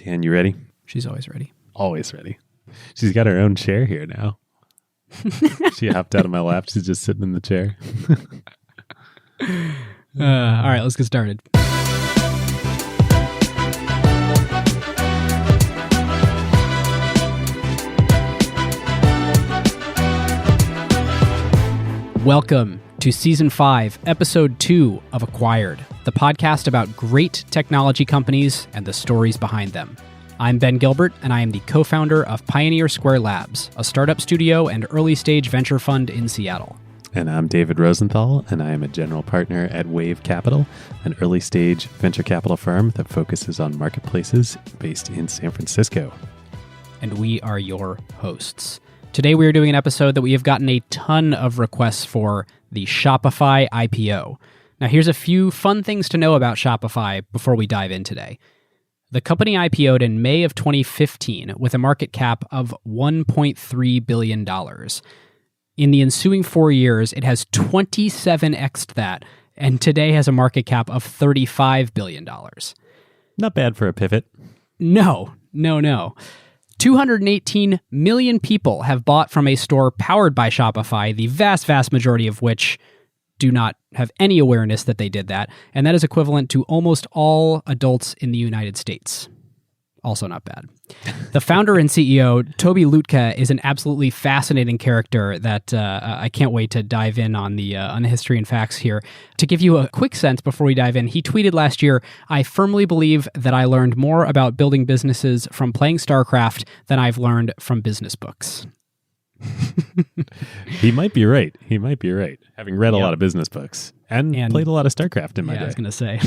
Jan, you ready? She's always ready. Always ready. She's got her own chair here now. She hopped out of my lap. She's just sitting in the chair. All right, let's get started. Welcome to Season 5, Episode 2 of Acquired, the podcast about great technology companies and the stories behind them. I'm Ben Gilbert, and I am the co-founder of Pioneer Square Labs, a startup studio and early-stage venture fund in Seattle. And I'm David Rosenthal, and I am a general partner at Wave Capital, an early-stage venture capital firm that focuses on marketplaces based in San Francisco. And we are your hosts. Today we are doing an episode that we have gotten a ton of requests for, the Shopify IPO. Now here's a few fun things to know about Shopify before we dive in today. The company IPO'd in May of 2015 with a market cap of $1.3 billion. In the ensuing 4 years, it has 27x'd that, and today has a market cap of $35 billion. Not bad for a pivot. No. 218 million people have bought from a store powered by Shopify, the vast majority of which do not have any awareness that they did that, and that is equivalent to almost all adults in the United States. Also not bad. The founder and CEO, Toby Lütke, is an absolutely fascinating character that I can't wait to dive in on the history and facts here. To give you a quick sense before we dive in, he tweeted last year, "I firmly believe that I learned more about building businesses from playing StarCraft than I've learned from business books." He might be right. Having read a lot of business books and played a lot of StarCraft in my day. I was going to say.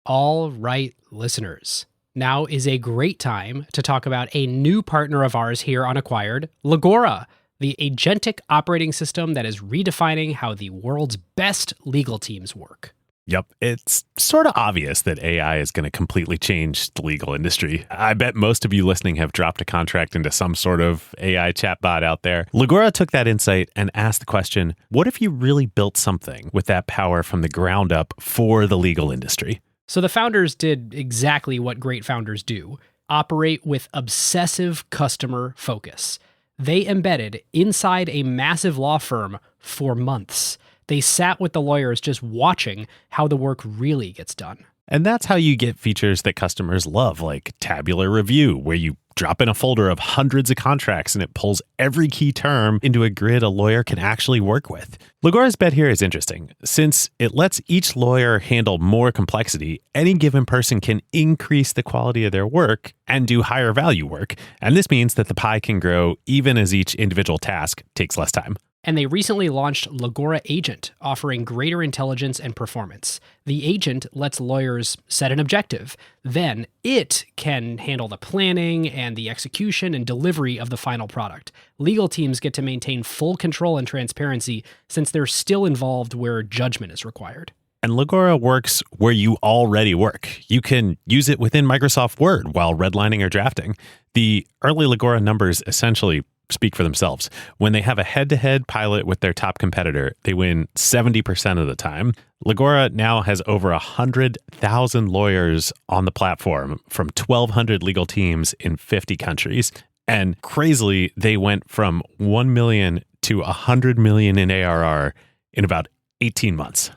All right, listeners. Now is a great time to talk about a new partner of ours here on Acquired, Legora, the agentic operating system that is redefining how the world's best legal teams work. Yep, it's sort of obvious that AI is going to completely change the legal industry. I bet most of you listening have dropped a contract into some sort of AI chatbot out there. Legora took that insight and asked the question, what if you really built something with that power from the ground up for the legal industry? So the founders did exactly what great founders do, operate with obsessive customer focus. They embedded inside a massive law firm for months. They sat with the lawyers just watching how the work really gets done. And that's how you get features that customers love, like tabular review, where you drop in a folder of hundreds of contracts and it pulls every key term into a grid a lawyer can actually work with. Legora's bet here is interesting. Since it lets each lawyer handle more complexity, any given person can increase the quality of their work and do higher value work. And this means that the pie can grow even as each individual task takes less time. And they recently launched Legora Agent, offering greater intelligence and performance. The agent lets lawyers set an objective. Then it can handle the planning and the execution and delivery of the final product. Legal teams get to maintain full control and transparency since they're still involved where judgment is required. And Legora works where you already work. You can use it within Microsoft Word while redlining or drafting. The early Legora numbers essentially speak for themselves. When they have a head-to-head pilot with their top competitor, they win 70% of the time. Legora now has over 100,000 lawyers on the platform from 1,200 legal teams in 50 countries. And crazily, they went from 1 million to 100 million in ARR in about 18 months.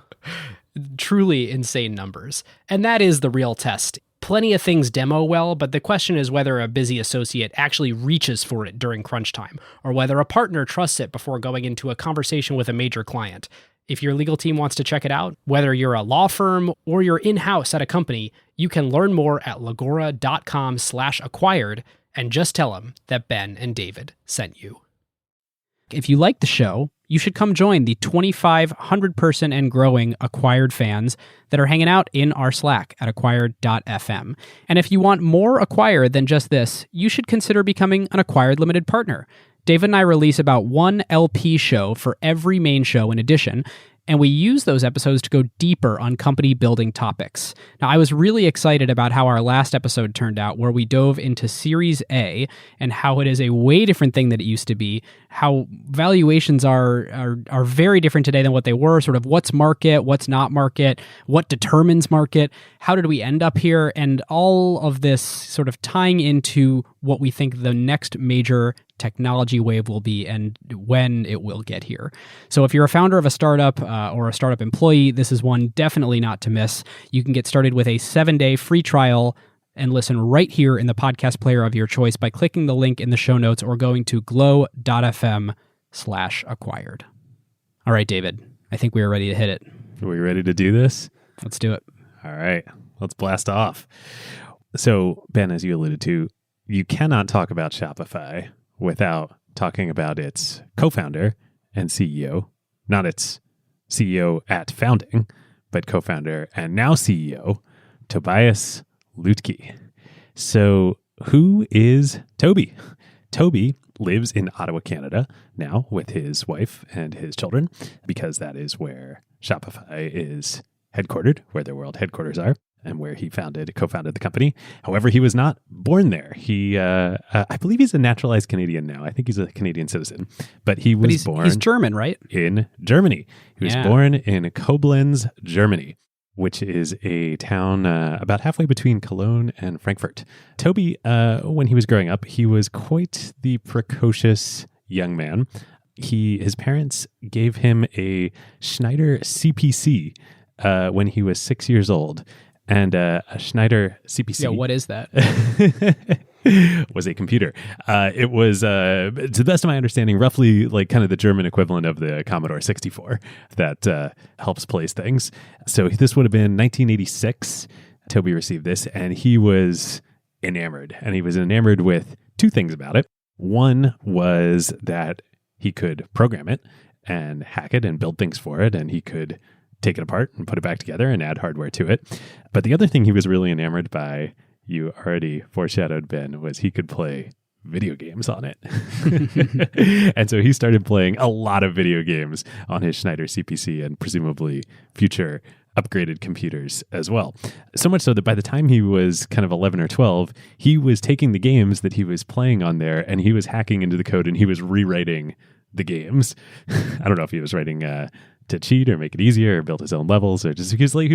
Truly insane numbers. And that is the real test. Plenty of things demo well, but the question is whether a busy associate actually reaches for it during crunch time, or whether a partner trusts it before going into a conversation with a major client. If your legal team wants to check it out, whether you're a law firm or you're in-house at a company, you can learn more at legora.com/acquired and just tell them that Ben and David sent you. If you like the show, you should come join the 2,500 person and growing Acquired fans that are hanging out in our Slack at acquired.fm. And if you want more Acquired than just this, you should consider becoming an Acquired Limited partner. David and I release about one LP show for every main show in addition. And we use those episodes to go deeper on company building topics. Now, I was really excited about how our last episode turned out, where we dove into Series A and how it is a way different thing than it used to be, how valuations are very different today than what they were, sort of what's market, what's not market, what determines market, how did we end up here, and all of this sort of tying into what we think the next major technology wave will be and when it will get here. So if you're a founder of a startup or a startup employee, this is one definitely not to miss. You can get started with a 7-day free trial and listen right here in the podcast player of your choice by clicking the link in the show notes or going to glow.fm/acquired. All right, David, I think we are ready to hit it. Are we ready to do this? Let's do it. All right, let's blast off. So, Ben, as you alluded to, you cannot talk about Shopify without talking about its co-founder and CEO, not its CEO at founding, but co-founder and now CEO, Tobias Lutke. So who is Toby? Toby lives in Ottawa, Canada now with his wife and his children because that is where Shopify is headquartered, where their world headquarters are, and where he co-founded the company. However, he was not born there. He, I believe he's a naturalized Canadian now. I think he's a Canadian citizen, but he's born. He's German, right? In Germany. He was born in Koblenz, Germany, which is a town about halfway between Cologne and Frankfurt. Toby, when he was growing up, he was quite the precocious young man. His parents gave him a Schneider CPC when he was 6 years old. And a Schneider CPC. Yeah, what is that? Was a computer. It was, to the best of my understanding, roughly like kind of the German equivalent of the Commodore 64 that helps place things. So this would have been 1986. Toby received this, and he was enamored. And he was enamored with two things about it. One was that he could program it and hack it and build things for it, and he could take it apart and put it back together and add hardware to it. But the other thing he was really enamored by, you already foreshadowed, Ben, was he could play video games on it. And so he started playing a lot of video games on his Schneider CPC and presumably future upgraded computers as well. So much so that by the time he was kind of 11 or 12, he was taking the games that he was playing on there and he was hacking into the code and he was rewriting the games. I don't know if he was writing to cheat or make it easier or build his own levels or just it was like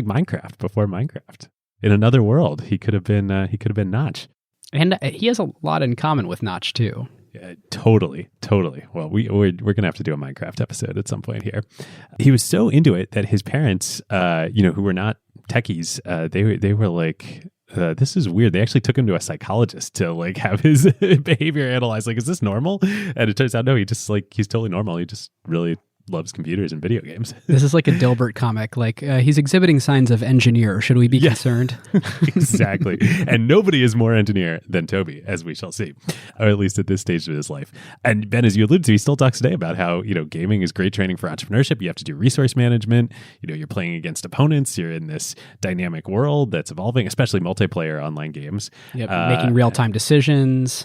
Minecraft before Minecraft. In another world, he could have been Notch. And he has a lot in common with Notch too. Yeah, totally. Well, we're gonna have to do a Minecraft episode at some point here. He was so into it that his parents, who were not techies, they were like, this is weird. They actually took him to a psychologist to like have his behavior analyzed. Like, is this normal? And it turns out no. He's totally normal. He just really loves computers and video games. This is like a Dilbert comic. Like he's exhibiting signs of engineer. Should we be concerned? Exactly. And nobody is more engineer than Toby, as we shall see, or at least at this stage of his life. And Ben, as you alluded to, he still talks today about how, gaming is great training for entrepreneurship. You have to do resource management. You're playing against opponents. You're in this dynamic world that's evolving, especially multiplayer online games. Yep, making real-time decisions.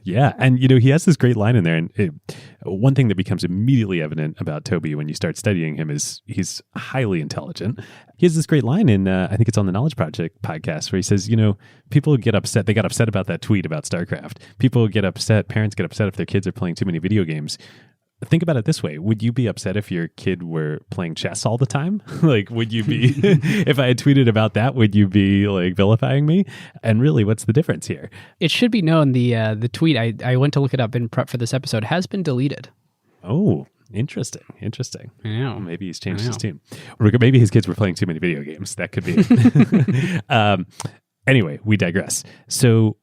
Yeah. And, he has this great line in there. And one thing that becomes immediately evident about Toby when you start studying him is he's highly intelligent. He has this great line in, I think it's on the Knowledge Project podcast, where he says, people get upset. They got upset about that tweet about StarCraft. People get upset. Parents get upset if their kids are playing too many video games. Think about it this way. Would you be upset if your kid were playing chess all the time? Like, would you be, if I had tweeted about that, would you be like vilifying me? And really, what's the difference here? It should be known the tweet, I went to look it up in prep for this episode, has been deleted. Oh, interesting. I know. Maybe he's changed his tune. Or maybe his kids were playing too many video games. That could be it. Anyway, we digress. So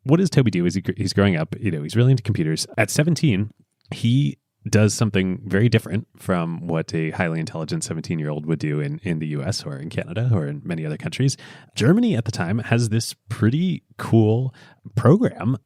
what does Toby do? He's growing up, he's really into computers. At 17, he does something very different from what a highly intelligent 17-year-old would do in the US or in Canada or in many other countries. Germany at the time has this pretty cool program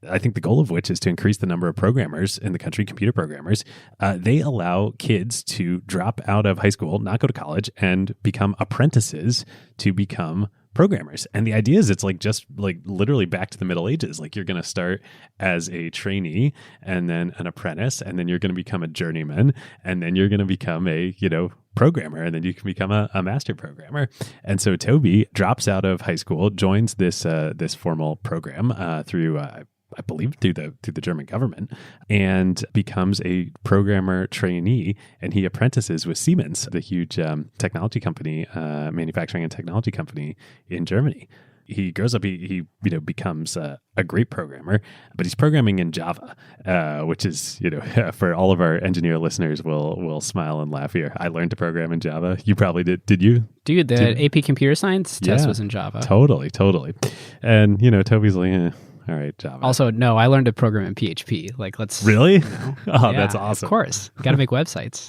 I think the goal of which is to increase the number of programmers in the country, computer programmers. They allow kids to drop out of high school, not go to college, and become apprentices to become programmers. And the idea is it's like just like literally back to the Middle Ages. Like you're going to start as a trainee and then an apprentice, and then you're going to become a journeyman, and then you're going to become a, programmer, and then you can become a master programmer. And so Toby drops out of high school, joins this formal program through I believe through the German government, and becomes a programmer trainee. And he apprentices with Siemens, the huge technology company, manufacturing and technology company in Germany. He grows up, he becomes a great programmer, but he's programming in Java, which is, for all of our engineer listeners will smile and laugh here. I learned to program in Java. You probably did. Did you? Dude, the AP Computer Science test was in Java. Totally. And, Toby's like, all right, Java. Also, no, I learned to program in PHP. Like, let's... Really? Oh, yeah, that's awesome. Of course. Got to make websites.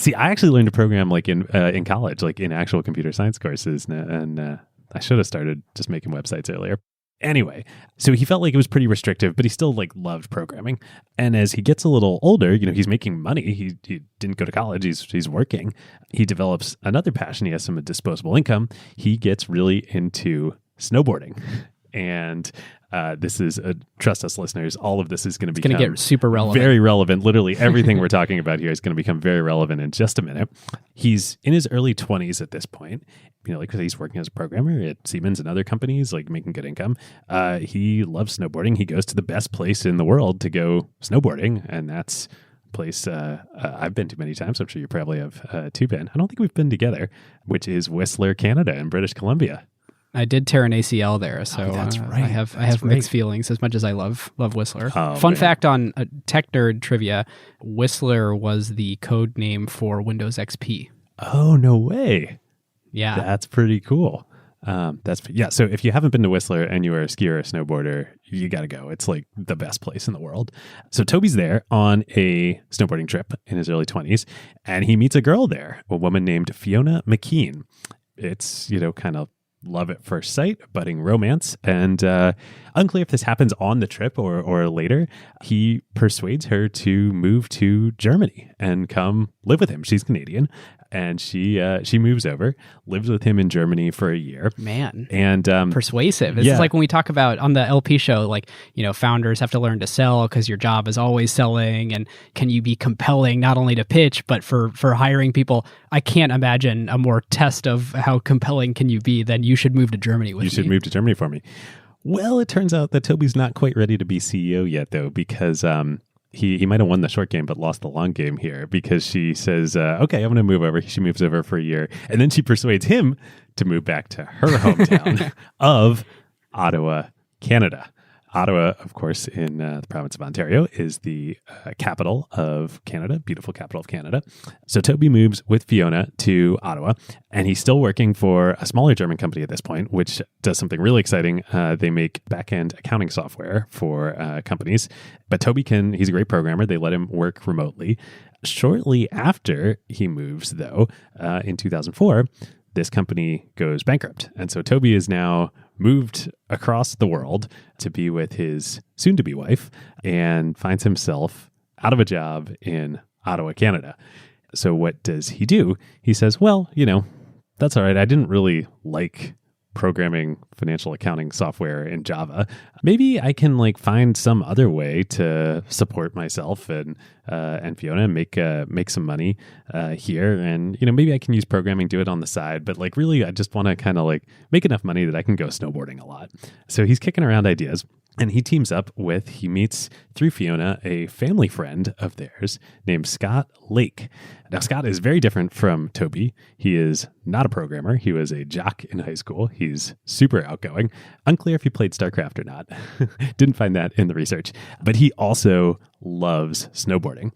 See, I actually learned to program like in college, like in actual computer science courses. And I should have started just making websites earlier. Anyway, so he felt like it was pretty restrictive, but he still like loved programming. And as he gets a little older, he's making money. He didn't go to college. He's working. He develops another passion. He has some disposable income. He gets really into snowboarding. And this is, trust us listeners, all of this is going to become get super relevant. Very relevant. Literally everything we're talking about here is going to become very relevant in just a minute. He's in his early 20s at this point. Like he's working as a programmer at Siemens and other companies, like making good income. He loves snowboarding. He goes to the best place in the world to go snowboarding, and that's a place I've been to many times. I'm sure you probably have too, Ben. I don't think we've been together, which is Whistler, Canada in British Columbia. I did tear an ACL there, so that's right. I have mixed feelings as much as I love Whistler. Oh, Fun fact on tech nerd trivia, Whistler was the code name for Windows XP. Oh, no way. Yeah. That's pretty cool. So if you haven't been to Whistler and you are a skier or a snowboarder, you got to go. It's like the best place in the world. So Toby's there on a snowboarding trip in his early 20s, and he meets a girl there, a woman named Fiona McKean. It's, kind of love at first sight, budding romance. And unclear if this happens on the trip or later, he persuades her to move to Germany and come live with him. She's Canadian. And she moves over, lives with him in Germany for a year. Man. And persuasive. This is like when we talk about on the LP show, like, founders have to learn to sell because your job is always selling. And can you be compelling not only to pitch, but for hiring people? I can't imagine a more test of how compelling can you be than you should move to Germany with me. You should move to Germany for me. Well, it turns out that Toby's not quite ready to be CEO yet, though, because he might have won the short game, but lost the long game here, because she says, okay, I'm going to move over. She moves over for a year. And then she persuades him to move back to her hometown of Ottawa, Canada. Ottawa, of course, in the province of Ontario, is the capital of Canada, beautiful capital of Canada. So Toby moves with Fiona to Ottawa, and he's still working for a smaller German company at this point, which does something really exciting. They make back-end accounting software for companies. But Toby he's a great programmer. They let him work remotely. Shortly after he moves, though, in 2004, this company goes bankrupt. And so Toby is now moved across the world to be with his soon-to-be wife and finds himself out of a job in Ottawa, Canada. So what does he do? He says, well, that's all right. I didn't really like programming financial accounting software in Java. Maybe I can find some other way to support myself and Fiona and make some money here. And maybe I can use programming, do it on the side. But really, I just want to kind of make enough money that I can go snowboarding a lot. So he's kicking around ideas. And he teams up he meets through Fiona, a family friend of theirs named Scott Lake. Now, Scott is very different from Toby. He is not a programmer. He was a jock in high school. He's super outgoing. Unclear if he played StarCraft or not. Didn't find that in the research. But he also loves snowboarding.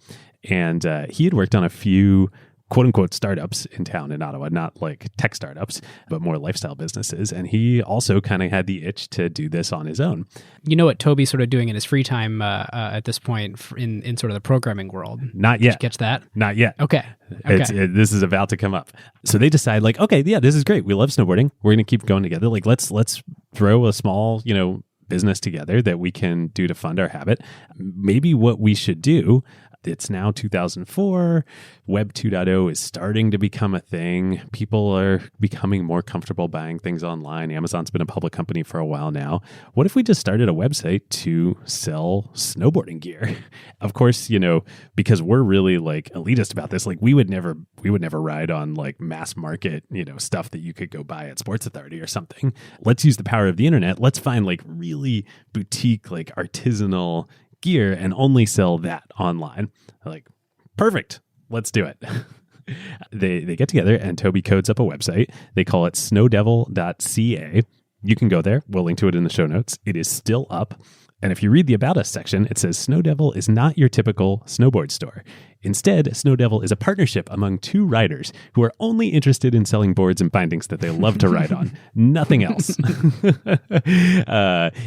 And he had worked on a few quote-unquote startups in town in Ottawa, not tech startups, but more lifestyle businesses. And he also kind of had the itch to do this on his own. You know what Toby's sort of doing in his free time at this point in sort of the programming world? Not yet. Did you catch that? Not yet. Okay. This is about to come up. So they decide okay, yeah, this is great. We love snowboarding. We're going to keep going together. Let's throw a small, business together that we can do to fund our habit. Maybe what we should do It's now 2004. Web 2.0 is starting to become a thing. People are becoming more comfortable buying things online. Amazon's been a public company for a while now. What if we just started a website to sell snowboarding gear? Of course, because we're really like elitist about this, like we would never ride on like mass market, stuff that you could go buy at Sports Authority or something. Let's use the power of the internet. Let's find like really boutique, like artisanal gear and only sell that online. Like, perfect. Let's do it. They get together and Toby codes up a website. They call it snowdevil.ca. You can go there. We'll link to it in the show notes. It is still up. And if you read the About Us section, it says Snow Devil is not your typical snowboard store. Instead, Snow Devil is a partnership among two riders who are only interested in selling boards and bindings that they love to ride on. Nothing else.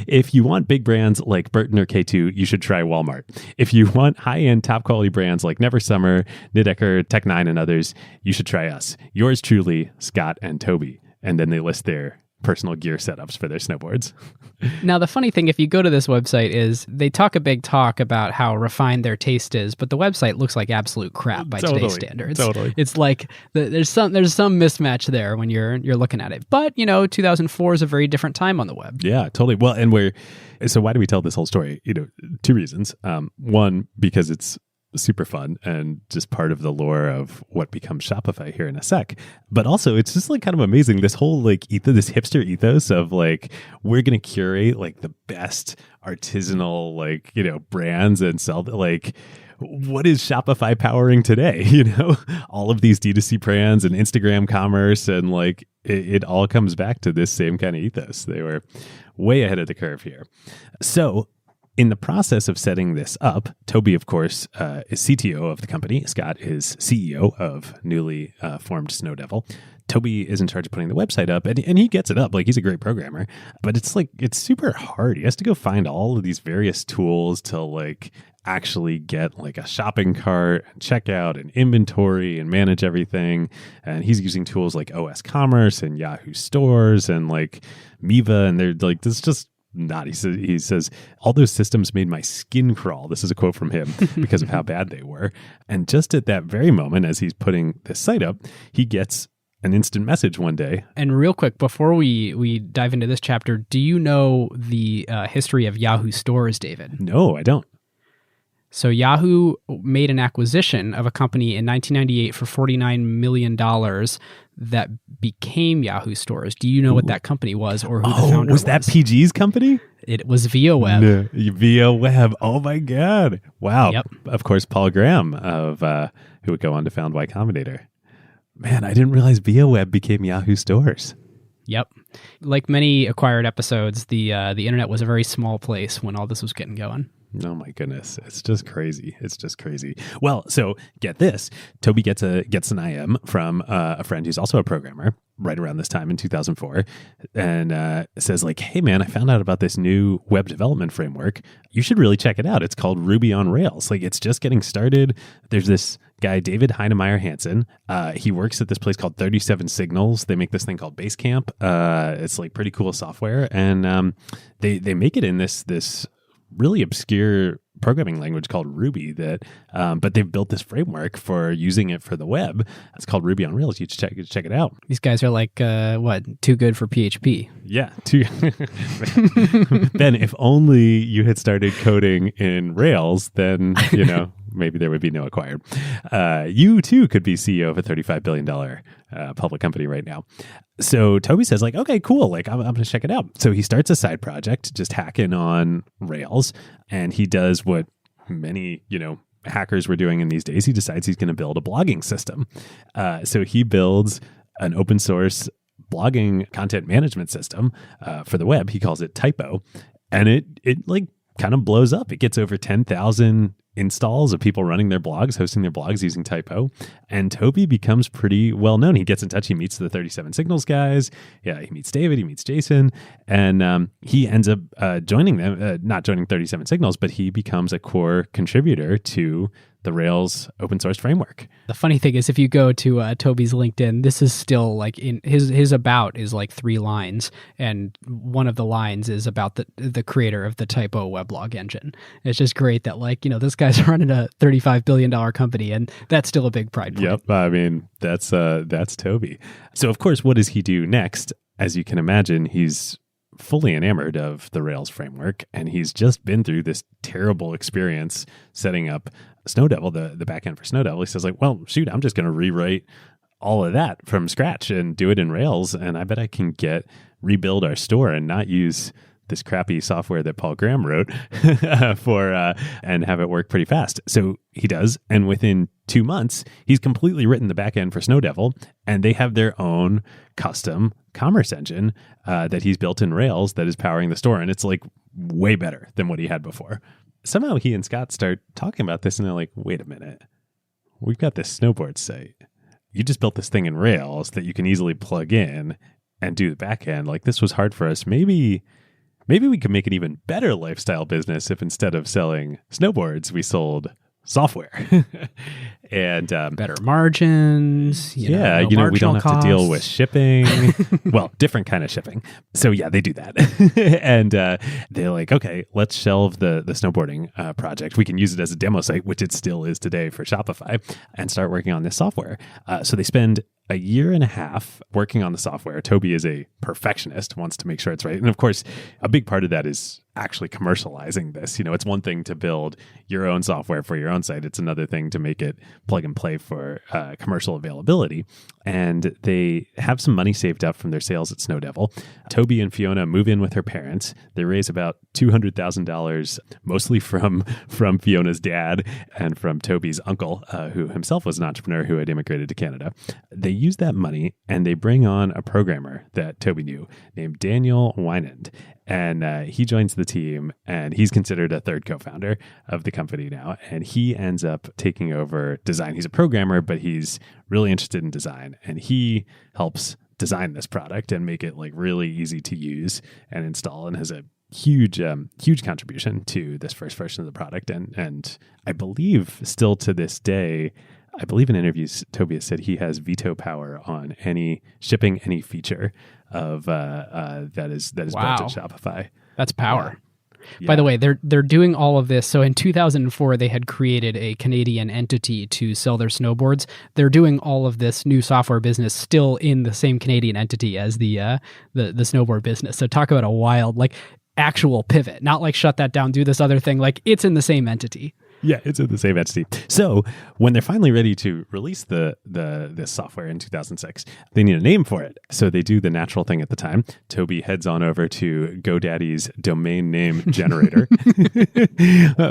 If you want big brands like Burton or K2, you should try Walmart. If you want high-end, top-quality brands like Never Summer, Nidecker, Tech9, and others, you should try us. Yours truly, Scott and Toby. And then they list their personal gear setups for their snowboards. Now, the funny thing, if you go to this website, is they talk a big talk about how refined their taste is, but the website looks like absolute crap by today's standards. Totally. It's like there's some mismatch there when you're looking at it. But 2004 is a very different time on the web. Yeah, totally. Well, and so why do we tell this whole story? Two reasons. One, because it's super fun and just part of the lore of what becomes Shopify here in a sec. But also it's just like kind of amazing, this whole like this hipster ethos of like, we're going to curate like the best artisanal like, brands and sell like, what is Shopify powering today? All of these D2C brands and Instagram commerce, and like it all comes back to this same kind of ethos. They were way ahead of the curve here. So in the process of setting this up, Toby, of course, is CTO of the company. Scott is CEO of newly formed Snow Devil. Toby is in charge of putting the website up, and he gets it up. Like, he's a great programmer, but it's super hard. He has to go find all of these various tools to like actually get like a shopping cart and checkout and inventory and manage everything. And he's using tools like OS Commerce and Yahoo Stores and like Miva, and they're like, this is just not. He says, all those systems made my skin crawl. This is a quote from him because of how bad they were. And just at that very moment, as he's putting this site up, he gets an instant message one day. And real quick, before we dive into this chapter, do you know the history of Yahoo Stores, David? No, I don't. So Yahoo made an acquisition of a company in 1998 for $49 million that became Yahoo Stores. Do you know what that company was, or who the founder was? Was that PG's company? It was ViaWeb. No, ViaWeb. Oh my God. Wow. Yep. Of course, Paul Graham of who would go on to found Y Combinator. Man, I didn't realize ViaWeb became Yahoo Stores. Yep. Like many acquired episodes, the internet was a very small place when all this was getting going. Oh my goodness. It's just crazy. It's just crazy. Well, so get this. Toby gets an IM from a friend who's also a programmer right around this time in 2004, and says like, hey man, I found out about this new web development framework. You should really check it out. It's called Ruby on Rails. Like, it's just getting started. There's this guy, David Heinemeier Hansen. He works at this place called 37 Signals. They make this thing called Basecamp. It's like pretty cool software. And they make it in this really obscure programming language called Ruby but they've built this framework for using it for the web. It's called Ruby on Rails. You should check it out. These guys are like, too good for PHP. Yeah. Ben, if only you had started coding in Rails, then, maybe there would be no acquired. You too could be CEO of a $35 billion public company right now. So Toby says like, okay, cool. Like, I'm going to check it out. So he starts a side project, just hacking on Rails. And he does what many, hackers were doing in these days. He decides he's going to build a blogging system. So he builds an open source blogging content management system for the web. He calls it Typo. And it like kind of blows up. It gets over 10,000 installs of people running their blogs, hosting their blogs using Typo. And Toby becomes pretty well known. He gets in touch. He meets the 37 Signals guys. Yeah, he meets David. He meets Jason. And he ends up joining them, not joining 37 Signals, but he becomes a core contributor to the Rails open source framework. The funny thing is, if you go to Toby's LinkedIn, this is still like in his about is like 3 lines, and one of the lines is about the creator of the Typo weblog engine. It's just great that this guy's running a $35 billion company, and that's still a big pride point. Yep, I mean that's Toby. So of course, what does he do next? As you can imagine, he's fully enamored of the Rails framework, and he's just been through this terrible experience setting up Snowdevil, the backend for Snowdevil. He says well, shoot, I'm just going to rewrite all of that from scratch and do it in Rails, and I bet I can rebuild our store and not use this crappy software that Paul Graham wrote and have it work pretty fast. So he does, and within 2 months, he's completely written the backend for Snowdevil, and they have their own custom commerce engine that he's built in Rails that is powering the store, and it's way better than what he had before. Somehow he and Scott start talking about this, and they're like, wait a minute, we've got this snowboard site. You just built this thing in Rails that you can easily plug in and do the backend. This was hard for us. Maybe we could make an even better lifestyle business if instead of selling snowboards, we sold software. And better margins. We don't have to deal with shipping. Well, different kind of shipping. So yeah, they do that. And they're like, okay, let's shelve the snowboarding project. We can use it as a demo site, which it still is today for Shopify, and start working on this software. So they spend a year and a half working on the software. Toby is a perfectionist, wants to make sure it's right. And of course, a big part of that is actually commercializing this. It's one thing to build your own software for your own site. It's another thing to make it plug and play for commercial availability. And they have some money saved up from their sales at Snowdevil. Toby and Fiona move in with her parents. They raise about $200,000, mostly from Fiona's dad and from Toby's uncle, who himself was an entrepreneur who had immigrated to Canada. They use that money and they bring on a programmer that Toby knew named Daniel Wynand. And he joins the team, and he's considered a third co-founder of the company now. And he ends up taking over design. He's a programmer, but he's really interested in design. And he helps design this product and make it really easy to use and install, and has a huge contribution to this first version of the product. And I believe still to this day, I believe in interviews, Toby has said he has veto power on any feature of that is wow. built at Shopify. That's power. Yeah. By the way, they're doing all of this. So in 2004, they had created a Canadian entity to sell their snowboards. They're doing all of this new software business still in the same Canadian entity as the snowboard business. So talk about a wild, actual pivot, not shut that down, do this other thing. It's in the same entity. Yeah, it's in the same entity. So when they're finally ready to release this software in 2006, they need a name for it. So they do the natural thing at the time. Toby heads on over to GoDaddy's domain name generator,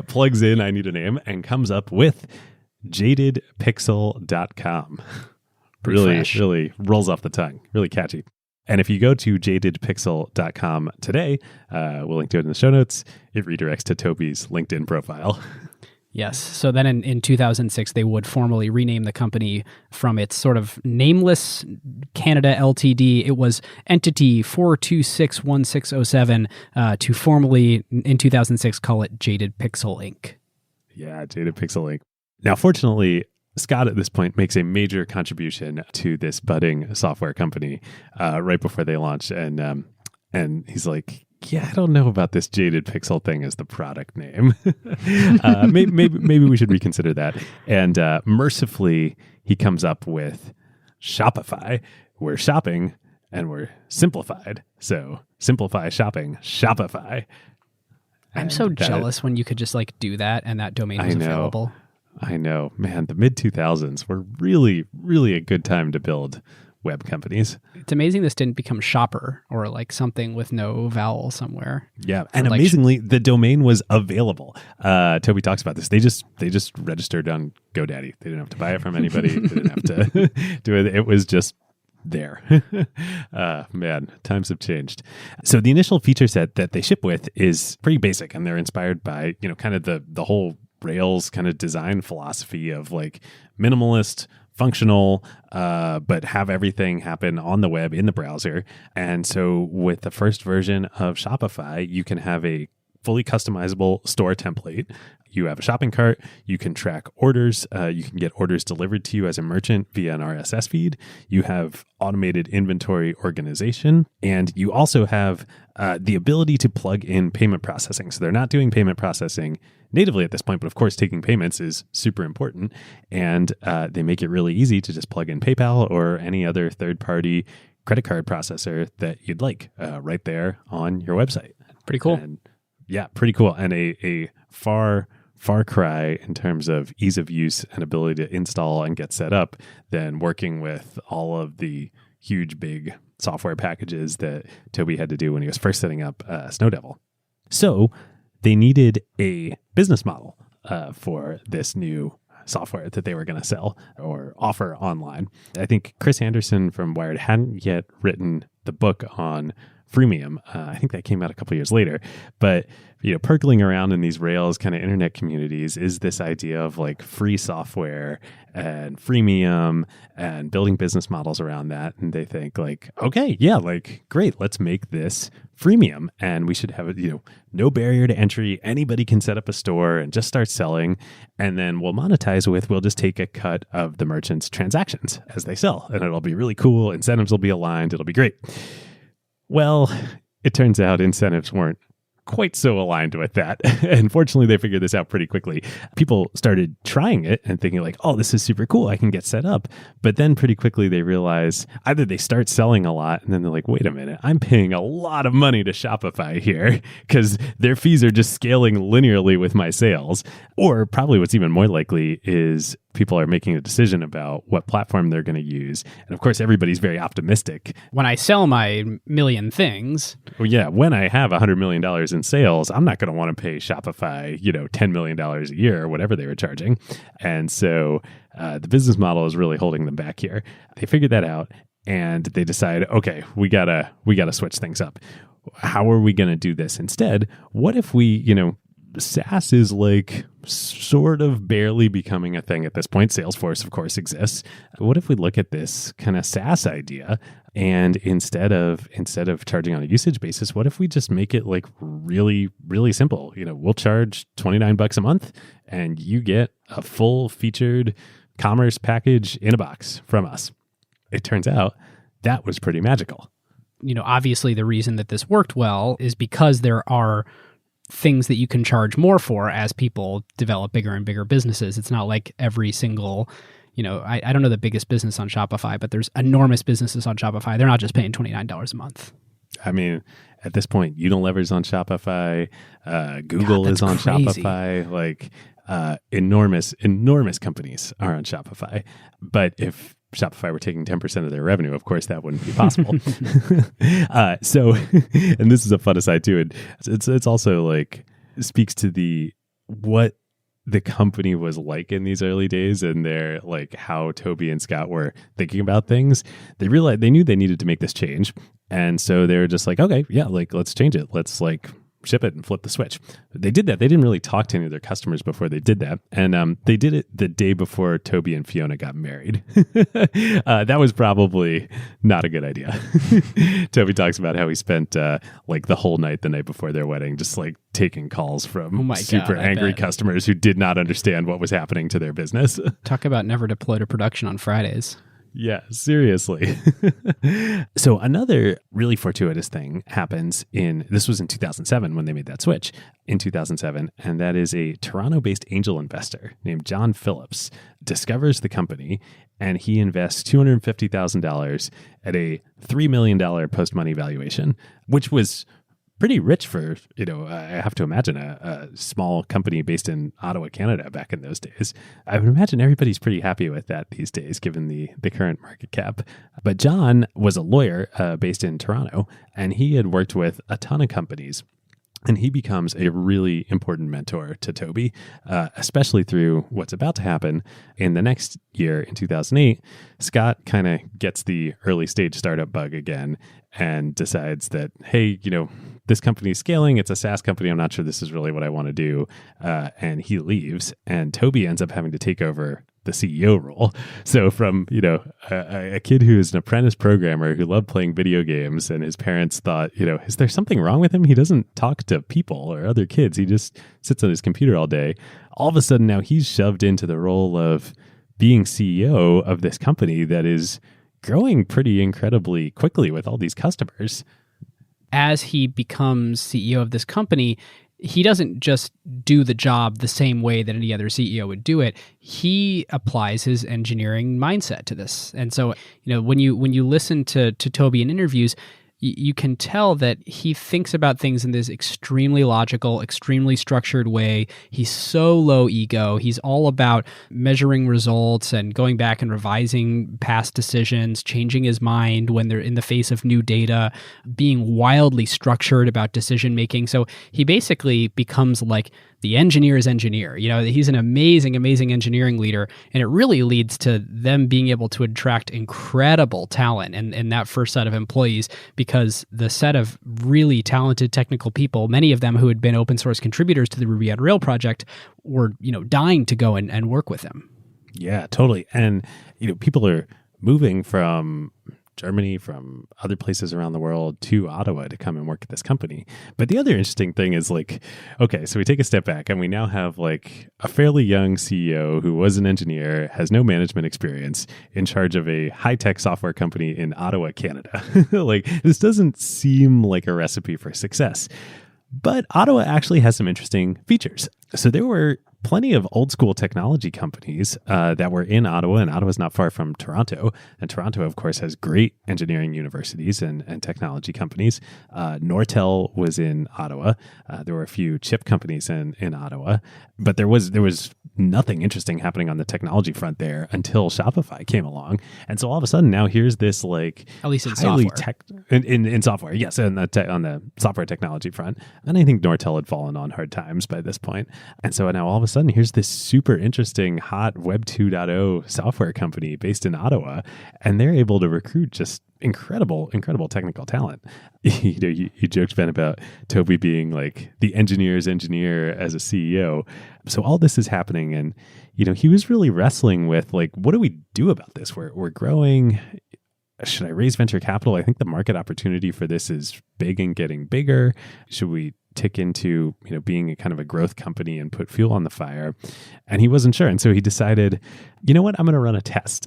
plugs in, I need a name, and comes up with jadedpixel.com. Really rolls off the tongue. Really catchy. And if you go to jadedpixel.com today, we'll link to it in the show notes. It redirects to Toby's LinkedIn profile. Yes. So then in 2006, they would formally rename the company from its sort of nameless Canada Ltd. It was Entity 4261607 to formally, in 2006, call it Jaded Pixel Inc. Yeah, Jaded Pixel Inc. Now, fortunately, Scott at this point makes a major contribution to this budding software company right before they launch. And he's like, yeah, I don't know about this Jaded Pixel thing as the product name. Maybe we should reconsider that. And mercifully, he comes up with Shopify. We're shopping and we're simplified. So simplify shopping, Shopify. I'm so jealous when you could just do that and that domain was available. I know, man, the mid 2000s were really, really a good time to build web companies. It's amazing this didn't become Shopper or something with no vowel somewhere. Yeah, and amazingly, the domain was available. Toby talks about this. They just registered on GoDaddy. They didn't have to buy it from anybody. They didn't have to do it. It was just there. Man, times have changed. So the initial feature set that they ship with is pretty basic, and they're inspired by kind of the whole Rails kind of design philosophy of minimalist, functional, but have everything happen on the web in the browser. And so with the first version of Shopify, you can have a fully customizable store template. You have a shopping cart. You can track orders. You can get orders delivered to you as a merchant via an RSS feed. You have automated inventory organization. And you also have the ability to plug in payment processing. So they're not doing payment processing natively at this point, but of course, taking payments is super important. And they make it really easy to just plug in PayPal or any other third-party credit card processor that you'd like right there on your website. Pretty cool. And yeah, pretty cool. And a far cry in terms of ease of use and ability to install and get set up than working with all of the huge, big software packages that Toby had to do when he was first setting up Snow Devil. So they needed a business model for this new software that they were going to sell or offer online. I think Chris Anderson from Wired hadn't yet written the book on freemium. I think that came out a couple years later. But percolating around in these Rails kind of internet communities is this idea of like free software and freemium and building business models around that. And they think like, okay, yeah, like great, let's make this freemium, and we should have no barrier to entry. Anybody can set up a store and just start selling, and then we'll monetize we'll just take a cut of the merchant's transactions as they sell, and it'll be really cool. Incentives will be aligned. It'll be great. Well, it turns out incentives weren't quite so aligned with that. Unfortunately, they figured this out pretty quickly. People started trying it and thinking like, oh, this is super cool. I can get set up. But then pretty quickly they realize either they start selling a lot and then they're like, wait a minute, I'm paying a lot of money to Shopify here because their fees are just scaling linearly with my sales. Or probably what's even more likely is people are making a decision about what platform they're going to use. And of course, everybody's very optimistic. When I sell my million things. Well, yeah, when I have $100 million in sales, I'm not going to want to pay Shopify, $10 million a year or whatever they were charging. And so the business model is really holding them back here. They figured that out and they decide, okay, we gotta switch things up. How are we going to do this instead? What if we, SaaS is like sort of barely becoming a thing at this point. Salesforce, of course, exists. What if we look at this kind of SaaS idea and instead of charging on a usage basis, what if we just make it like really, really simple? We'll charge $29 a month and you get a full featured commerce package in a box from us. It turns out that was pretty magical. Obviously the reason that this worked well is because there are things that you can charge more for as people develop bigger and bigger businesses. It's not like every single, I don't know the biggest business on Shopify, but there's enormous businesses on Shopify. They're not just paying $29 a month. I mean, at this point, Unilever's on Shopify, Google is on crazy. Shopify, like enormous companies are on Shopify. But if Shopify were taking 10% of their revenue, of course, that wouldn't be possible. So, and this is a fun aside too. And it's also like speaks to what the company was like in these early days and their like how Toby and Scott were thinking about things. They realized they knew they needed to make this change. And so they were just like, okay, yeah, like let's change it. Let's like ship it and flip the switch. They did that. They didn't really talk to any of their customers before they did that. And they did it the day before Toby and Fiona got married. That was probably not a good idea. Toby talks about how he spent like the whole night the night before their wedding, just like taking calls from super angry customers who did not understand what was happening to their business. Talk about never deploy to production on Fridays. Yeah, seriously. So another really fortuitous thing happens this was in 2007 when they made that switch in 2007. And that is a Toronto-based angel investor named John Phillips discovers the company and he invests $250,000 at a $3 million post-money valuation, which was pretty rich for, I have to imagine a small company based in Ottawa, Canada back in those days. I would imagine everybody's pretty happy with that these days, given the current market cap. But John was a lawyer based in Toronto, and he had worked with a ton of companies. And he becomes a really important mentor to Toby, especially through what's about to happen in the next year in 2008. Scott kind of gets the early stage startup bug again and decides that, hey, this company is scaling. It's a SaaS company. I'm not sure this is really what I want to do. And he leaves. And Toby ends up having to take over the CEO role. So from, a kid who is an apprentice programmer who loved playing video games, and his parents thought, is there something wrong with him? He doesn't talk to people or other kids. He just sits on his computer all day. All of a sudden now he's shoved into the role of being CEO of this company that is growing pretty incredibly quickly with all these customers. As he becomes CEO of this company, he doesn't just do the job the same way that any other CEO would do it. He applies his engineering mindset to this. And so, when you listen to Toby in interviews, you can tell that he thinks about things in this extremely logical, extremely structured way. He's so low ego. He's all about measuring results and going back and revising past decisions, changing his mind when they're in the face of new data, being wildly structured about decision making. So he basically becomes like the engineer's engineer. He's an amazing, amazing engineering leader, and it really leads to them being able to attract incredible talent in that first set of employees, because the set of really talented technical people, many of them who had been open source contributors to the Ruby on Rails project, were dying to go and work with him. Yeah, totally. And people are moving from Germany, from other places around the world to Ottawa to come and work at this company. But the other interesting thing is okay, so we take a step back and we now have a fairly young CEO who was an engineer, has no management experience, in charge of a high-tech software company in Ottawa, Canada. This doesn't seem like a recipe for success. But Ottawa actually has some interesting features. So there were plenty of old school technology companies that were in Ottawa, and Ottawa's not far from Toronto. And Toronto, of course, has great engineering universities and technology companies. Nortel was in Ottawa. There were a few chip companies in Ottawa, but there was nothing interesting happening on the technology front there until Shopify came along. And so all of a sudden now here's this at least in highly software. In software, yes, and on the software technology front. And I think Nortel had fallen on hard times by this point. And so now all of a sudden here's this super interesting hot Web 2.0 software company based in Ottawa, and they're able to recruit just incredible technical talent. You joked, Ben, about Toby being the engineer's engineer as a CEO. So all this is happening, and he was really wrestling with what do we do about this? We're growing. Should I raise venture capital? I think the market opportunity for this is big and getting bigger. Should we tick into being a kind of a growth company and put fuel on the fire? And he wasn't sure, and so he decided, I'm going to run a test.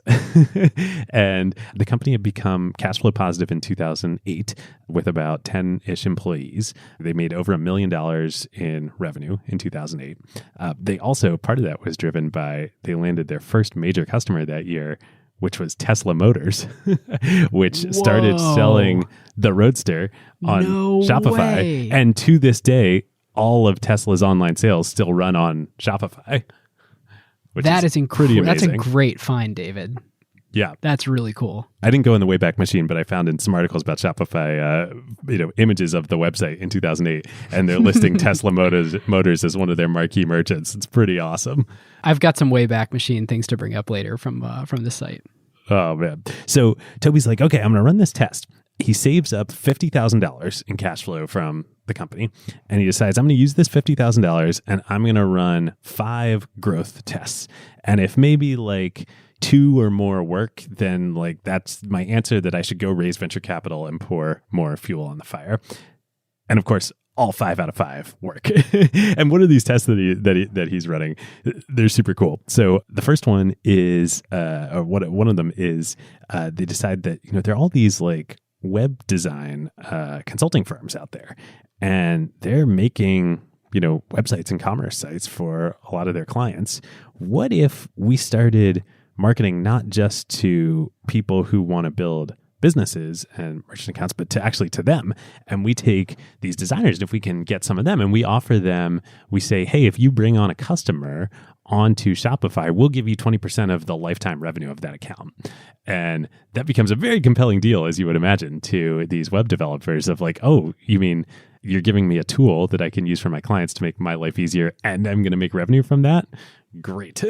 And the company had become cash flow positive in 2008 with about 10-ish employees. They made over $1 million in revenue in 2008. They also, part of that was driven by, they landed their first major customer that year, which was Tesla Motors, which started selling the Roadster on Shopify. Way. And to this day, all of Tesla's online sales still run on Shopify. That is pretty amazing. That's a great find, David. Yeah. That's really cool. I didn't go in the Wayback Machine, but I found in some articles about Shopify, images of the website in 2008, and they're listing Tesla Motors as one of their marquee merchants. It's pretty awesome. I've got some Wayback Machine things to bring up later from the site. Oh, man. So Toby's like, okay, I'm going to run this test. He saves up $50,000 in cash flow from the company, and he decides, I'm going to use this $50,000 and I'm going to run 5 growth tests. And if maybe 2 or more work, then that's my answer that I should go raise venture capital and pour more fuel on the fire. And of course, all 5 out of 5 work. And what are these tests that he's running? They're super cool. So the first one is, one of them is, they decide that there are all these web design consulting firms out there, and they're making websites and commerce sites for a lot of their clients. What if we started marketing not just to people who want to build businesses and merchant accounts, but to them. And we take these designers, and if we can get some of them and we offer them, we say, hey, if you bring on a customer onto Shopify, we'll give you 20% of the lifetime revenue of that account. And that becomes a very compelling deal, as you would imagine, to these web developers of oh, you mean you're giving me a tool that I can use for my clients to make my life easier, and I'm going to make revenue from that? great.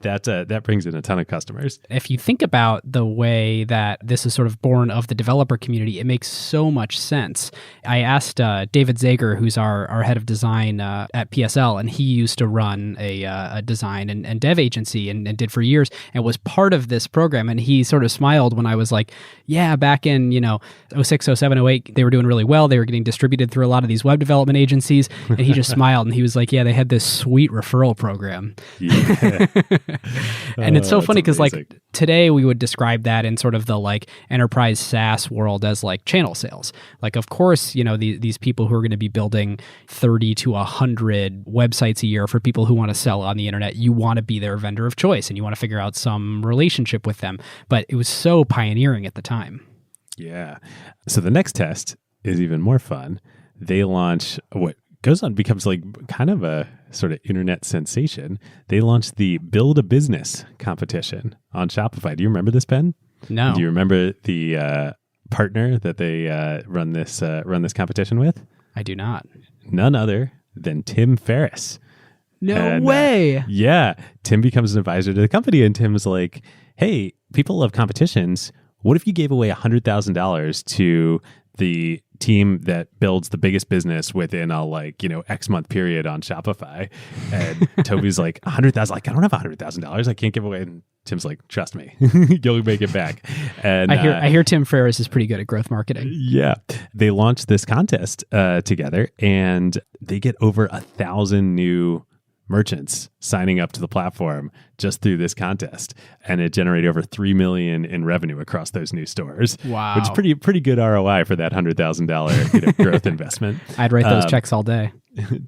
That brings in a ton of customers. If you think about the way that this is sort of born of the developer community, it makes so much sense. I asked David Zager, who's our head of design at PSL, and he used to run a design and dev agency and did for years and was part of this program. And he sort of smiled when I was like, yeah, back in 06, 07, 08, they were doing really well. They were getting distributed through a lot of these web development agencies. And he just smiled and he was like, yeah, they had this sweet referral program. Yeah. And it's so funny because amazing. like today we would describe that in sort of the like enterprise SaaS world as like channel sales. Like, of course, these people who are going to be building 30 to 100 websites a year for people who want to sell on the internet, you want to be their vendor of choice and you want to figure out some relationship with them. But it was so pioneering at the time. Yeah. So the next test is even more fun. They launch what goes on, becomes like kind of a sort of internet sensation. They launched the Build a Business competition on Shopify. Do you remember this, Ben? No. Do you remember the partner that they run this competition with? I do not. None other than Tim Ferriss. No way. Yeah. Tim becomes an advisor to the company, and Tim's like, hey, people love competitions. What if you gave away $100,000 to the team that builds the biggest business within a X month period on Shopify? And Toby's like, 100,000, like, I don't have $100,000. I can't give away. And Tim's like, trust me, you'll make it back. And I hear Tim Ferriss is pretty good at growth marketing. Yeah. They launched this contest together, and they get over 1,000 new merchants signing up to the platform just through this contest, and it generated over $3 million in revenue across those new stores. Wow, which is pretty good ROI for that $100,000 growth investment. I'd write those checks all day.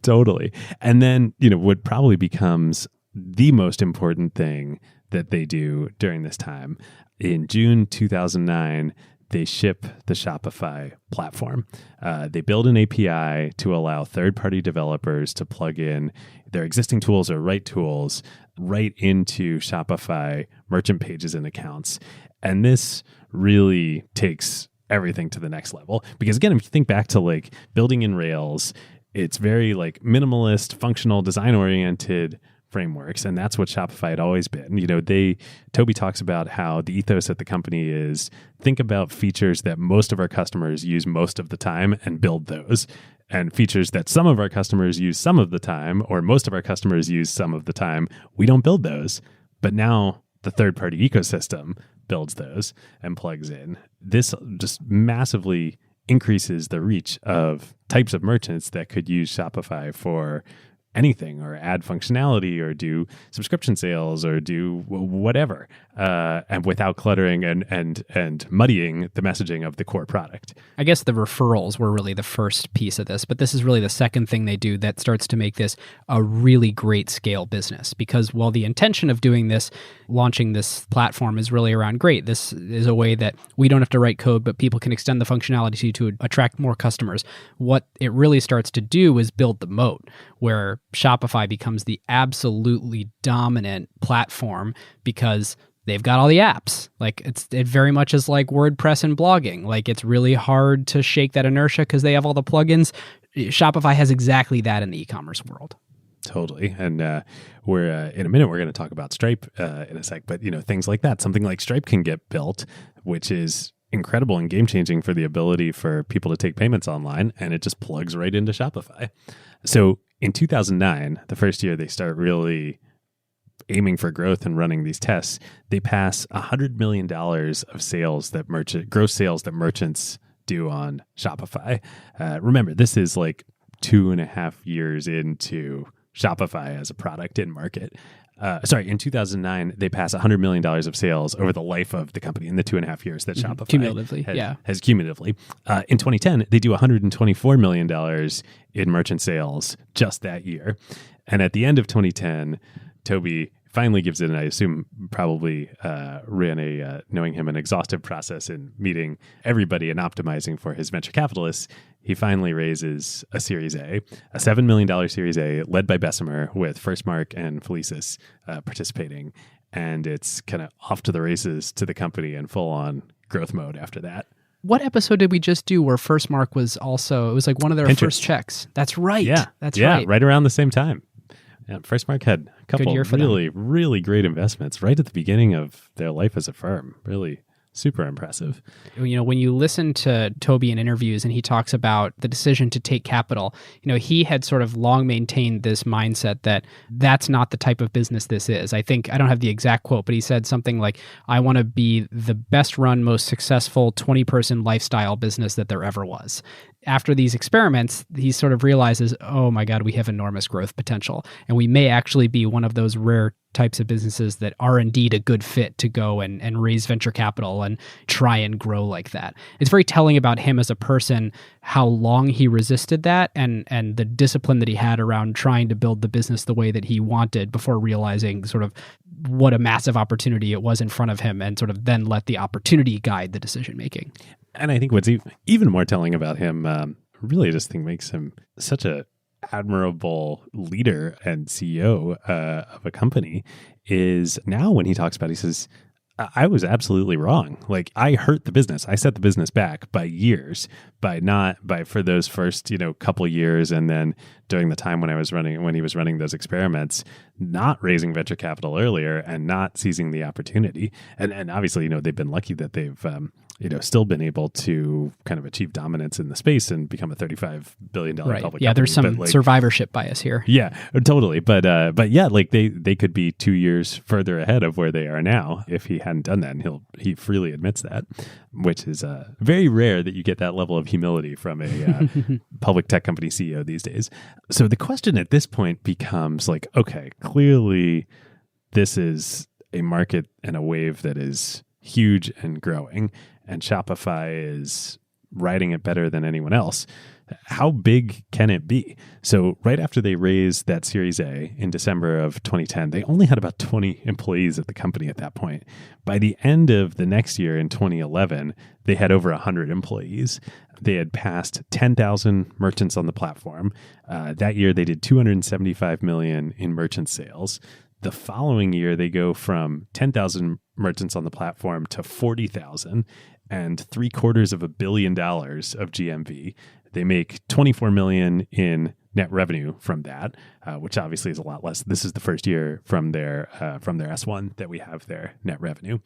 Totally. And then what probably becomes the most important thing that they do during this time, in June 2009. They ship the Shopify platform. They build an API to allow third-party developers to plug in their existing tools or write tools right into Shopify merchant pages and accounts. And this really takes everything to the next level. Because again, if you think back to like building in Rails, it's very like minimalist, functional, design-oriented frameworks, and that's what Shopify had always been. Toby talks about how the ethos at the company is think about features that most of our customers use most of the time and build those, and features that some of our customers use some of the time, or most of our customers use some of the time, we don't build those. But now the third-party ecosystem builds those and plugs in. This just massively increases the reach of types of merchants that could use Shopify for anything, or add functionality, or do subscription sales, or do whatever, and without cluttering and muddying the messaging of the core product. I guess the referrals were really the first piece of this, but this is really the second thing they do that starts to make this a really great scale business. Because while the intention of doing this, launching this platform, is really around great, this is a way that we don't have to write code, but people can extend the functionality to attract more customers. What it really starts to do is build the moat, where Shopify becomes the absolutely dominant platform because they've got all the apps. Like it very much is like WordPress and blogging. Like it's really hard to shake that inertia because they have all the plugins. Shopify has exactly that in the e-commerce world. Totally. And we're in a minute, we're going to talk about Stripe in a sec. But things like that, something like Stripe can get built, which is incredible and game-changing for the ability for people to take payments online, and it just plugs right into Shopify. So in 2009, the first year they start really aiming for growth and running these tests, they pass $100 million of sales gross sales that merchants do on Shopify. Remember, this is like 2.5 years into Shopify as a product in market. In 2009, they pass $100 million of sales over the life of the company in the 2.5 years that Shopify has cumulatively. In 2010, they do $124 million in merchant sales just that year. And at the end of 2010, Toby finally gives it, and I assume probably ran knowing him, an exhaustive process in meeting everybody and optimizing for his venture capitalists. He finally raises a Series A, a $7 million Series A, led by Bessemer, with FirstMark and Felicis participating. And it's kind of off to the races to the company and full on growth mode after that. What episode did we just do where FirstMark was also, it was like one of their Pinterest. first checks? That's right. Yeah. That's right. Right around the same time. Yeah, FirstMark had a couple year of for them. really, really great investments right at the beginning of their life as a firm. Really super impressive. When you listen to Toby in interviews and he talks about the decision to take capital, he had sort of long maintained this mindset that that's not the type of business this is. I think, I don't have the exact quote, but he said something like, I want to be the best run, most successful 20-person lifestyle business that there ever was. After these experiments, he sort of realizes, oh my God, we have enormous growth potential. And we may actually be one of those rare types of businesses that are indeed a good fit to go and raise venture capital and try and grow like that. It's very telling about him as a person, how long he resisted that and the discipline that he had around trying to build the business the way that he wanted before realizing sort of what a massive opportunity it was in front of him, and sort of then let the opportunity guide the decision making. And I think what's even more telling about him, really I just think makes him such a admirable leader and CEO of a company, is now when he talks about it, he says, I was absolutely wrong. Like, I hurt the business. I set the business back by years for those first, couple years. And then during the time when he was running those experiments, not raising venture capital earlier and not seizing the opportunity. And obviously, they've been lucky that they've, still been able to kind of achieve dominance in the space and become a $35 billion public company. Yeah, there's some survivorship bias here. Yeah, totally. But yeah, like they could be 2 years further ahead of where they are now if he hadn't done that. And he freely admits that, which is very rare that you get that level of humility from a public tech company CEO these days. So the question at this point becomes like, okay, clearly this is a market and a wave that is huge and growing, and Shopify is riding it better than anyone else. How big can it be? So right after they raised that Series A in December of 2010, they only had about 20 employees at the company at that point. By the end of the next year in 2011, they had over 100 employees. They had passed 10,000 merchants on the platform. That year, they did $275 million in merchant sales. The following year, they go from 10,000 merchants on the platform to 40,000 and $750 million of GMV. They make $24 million in net revenue from that, which obviously is a lot less. This is the first year from their S1 that we have their net revenue,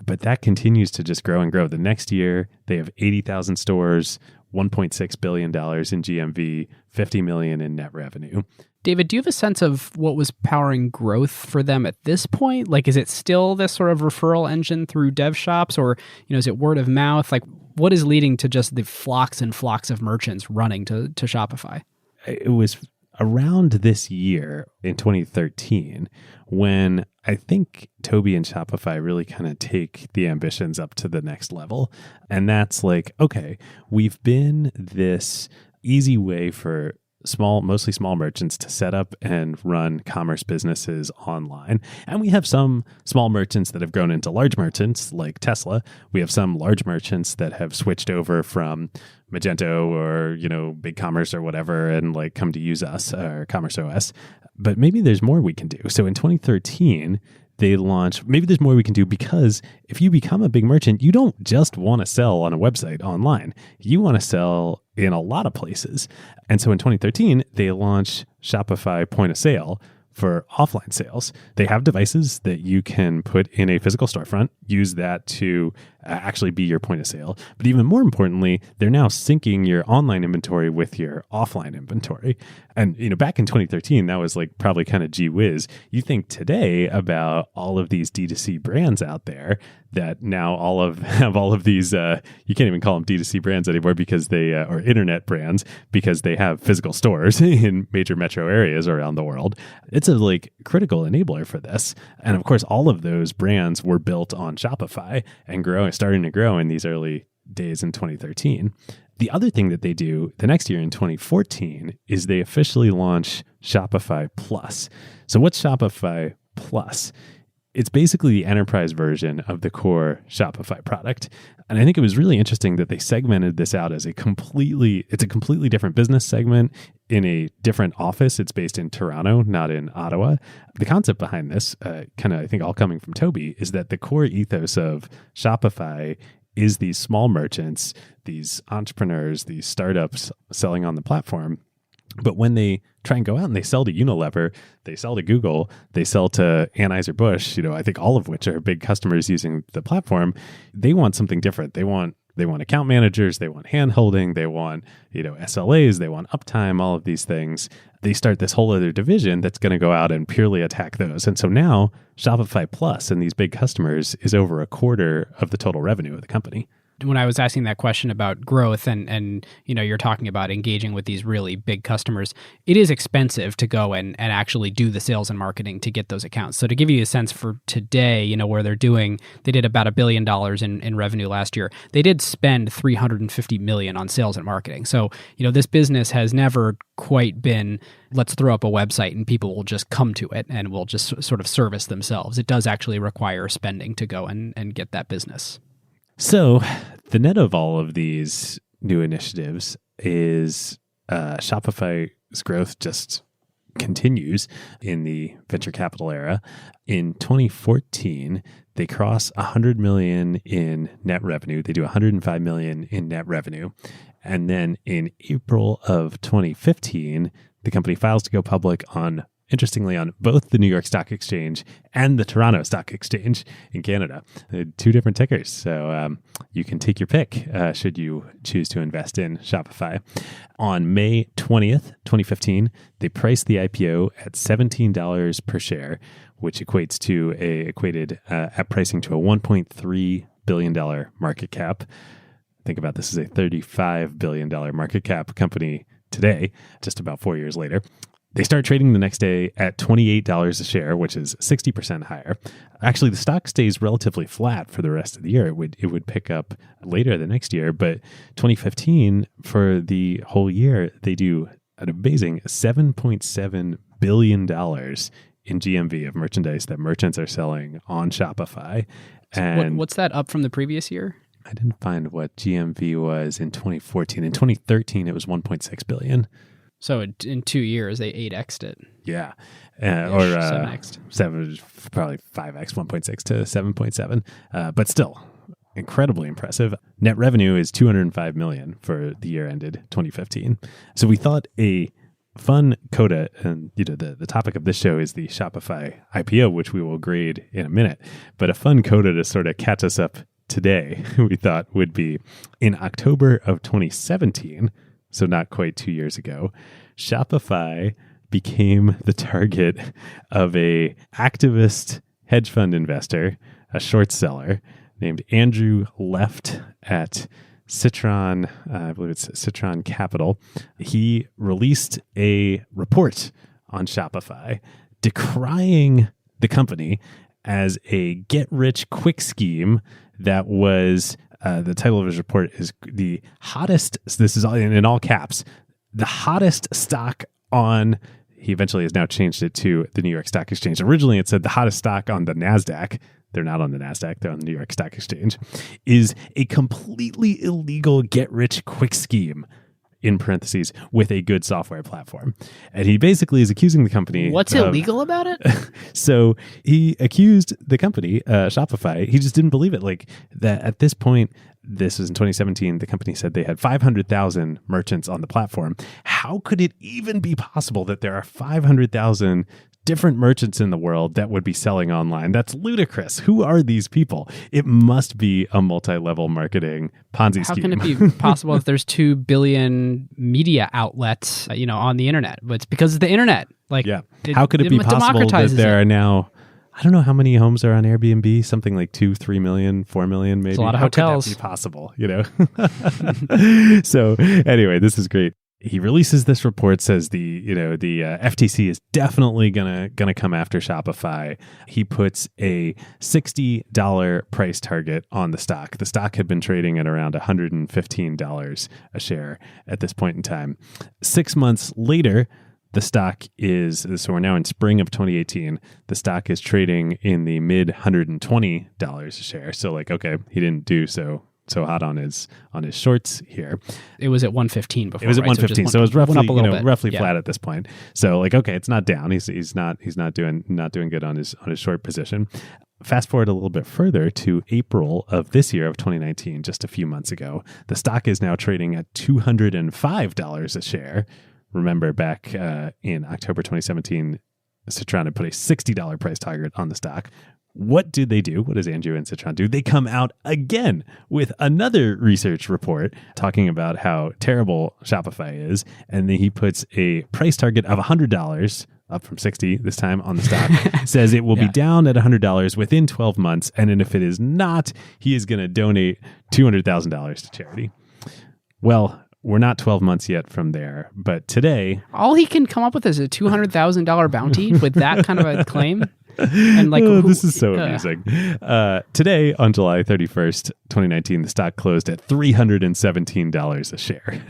but that continues to just grow and grow. The next year, they have 80,000 stores, $1.6 billion in GMV, $50 million in net revenue. David, do you have a sense of what was powering growth for them at this point? Like, is it still this sort of referral engine through dev shops, or, is it word of mouth? Like, what is leading to just the flocks and flocks of merchants running to Shopify? It was around this year in 2013 when I think Toby and Shopify really kind of take the ambitions up to the next level. And that's like, okay, we've been this easy way for mostly small merchants to set up and run commerce businesses online. And we have some small merchants that have grown into large merchants like Tesla. We have some large merchants that have switched over from Magento or, BigCommerce or whatever and like come to use us or Commerce OS. But maybe there's more we can do. So in 2013, they launched, maybe there's more we can do, because if you become a big merchant, you don't just want to sell on a website online. You want to sell in a lot of places. And so in 2013, they launched Shopify Point of Sale for offline sales. They have devices that you can put in a physical storefront, use that to actually be your point of sale. But even more importantly, they're now syncing your online inventory with your offline inventory. And back in 2013, that was like probably kind of gee whiz. You think today about all of these D2C brands out there that now have all of these, you can't even call them D2C brands anymore because they, or internet brands, because they have physical stores in major metro areas around the world. It's a like critical enabler for this. And of course, all of those brands were built on Shopify and starting to grow in these early days in 2013. The other thing that they do the next year in 2014 is they officially launch Shopify Plus. So what's Shopify Plus? It's basically the enterprise version of the core Shopify product. And I think it was really interesting that they segmented this out as it's a completely different business segment in a different office. It's based in Toronto, not in Ottawa. The concept behind this, kind of I think all coming from Toby, is that the core ethos of Shopify is these small merchants, these entrepreneurs, these startups selling on the platform But when they try and go out and they sell to Unilever, they sell to Google, they sell to Anheuser-Busch, I think all of which are big customers using the platform, they want something different. They want account managers, they want hand-holding, they want, SLAs, they want uptime, all of these things. They start this whole other division that's going to go out and purely attack those. And so now Shopify Plus and these big customers is over a quarter of the total revenue of the company. When I was asking that question about growth and you're talking about engaging with these really big customers, it is expensive to go and actually do the sales and marketing to get those accounts. So to give you a sense for today, where they did about $1 billion in revenue last year. They did spend $350 million on sales and marketing. So, this business has never quite been, let's throw up a website and people will just come to it and will just sort of service themselves. It does actually require spending to go and get that business. So the net of all of these new initiatives is Shopify's growth just continues in the venture capital era. In 2014, they cross $100 million in net revenue. They do $105 million in net revenue. And then in April of 2015, the company files to go public interestingly, on both the New York Stock Exchange and the Toronto Stock Exchange in Canada. Two different tickers. So you can take your pick should you choose to invest in Shopify. On May 20th, 2015, they priced the IPO at $17 per share, which equated at pricing to a $1.3 billion market cap. Think about this as a $35 billion market cap company today, just about 4 years later. They start trading the next day at $28 a share, which is 60% higher. Actually, the stock stays relatively flat for the rest of the year. It would pick up later the next year, but 2015, for the whole year, they do an amazing $7.7 billion in GMV of merchandise that merchants are selling on Shopify. And what's that up from the previous year? I didn't find what GMV was in 2014. In 2013, it was $1.6 billion. So in 2 years, they 8x'd it. Yeah. Or 7x'd. Probably 5x, 1.6 to 7.7. But still, incredibly impressive. Net revenue is $205 million for the year ended 2015. So we thought a fun coda, and the topic of this show is the Shopify IPO, which we will grade in a minute. But a fun coda to sort of catch us up today, we thought would be in October of 2017, so not quite 2 years ago, Shopify became the target of a activist hedge fund investor, a short seller named Andrew Left at Citron, I believe it's Citron Capital. He released a report on Shopify decrying the company as a get-rich-quick scheme that was, the title of his report is the hottest, this is in all caps, the hottest stock on, he eventually has now changed it to the New York Stock Exchange. Originally it said the hottest stock on the NASDAQ. They're not on the NASDAQ, they're on the New York Stock Exchange, is a completely illegal get-rich-quick scheme, in parentheses, with a good software platform. And he basically is accusing the company. What's illegal about it? So he accused the company, Shopify, he just didn't believe it. Like that at this point, this was in 2017, the company said they had 500,000 merchants on the platform. How could it even be possible that there are 500,000 different merchants in the world that would be selling online? That's ludicrous. Who are these people? It must be a multi-level marketing Ponzi scheme. How can it be possible if there's 2 billion media outlets, on the internet? But it's because of the internet. How could it be possible that there are now, I don't know how many homes are on Airbnb, something like 2, 3 million, 4 million, maybe. It's a lot of hotels. How could that be possible? So anyway, this is great. He releases this report, says the FTC is definitely gonna come after Shopify. He puts a $60 price target on the stock. The stock had been trading at around $115 a share at this point in time. 6 months later, the stock is, so we're now in spring of 2018, the stock is trading in the mid $120 a share. So okay, he didn't do so hot on his shorts here. It was at 115 before. It was at 115, so it was roughly roughly yeah. flat at this point. So okay, it's not down. He's not doing good on his short position. Fast forward a little bit further to April of this year of 2019, just a few months ago. The stock is now trading at $205 a share. remember back in October 2017, Citron had put a $60 price target on the stock. What do they do? What does Andrew and Citron do? They come out again with another research report talking about how terrible Shopify is. And then he puts a price target of $100, up from 60 this time on the stock, says it will be down at $100 within 12 months. And then if it is not, he is going to donate $200,000 to charity. Well, we're not 12 months yet from there, but today... All he can come up with is a $200,000 bounty with that kind of a claim? And this is so amusing. Today, on July 31st, 2019, the stock closed at $317 a share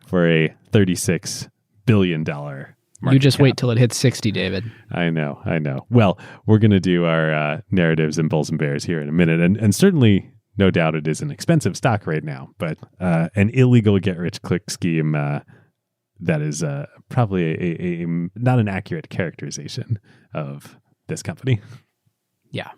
for a $36 billion market You just cap. wait till it hits 60, David. I know. Well, we're going to do our narratives and bulls and bears here in a minute. And certainly, no doubt it is an expensive stock right now, but an illegal get-rich-quick scheme that is probably a not an accurate characterization of this company. Yeah.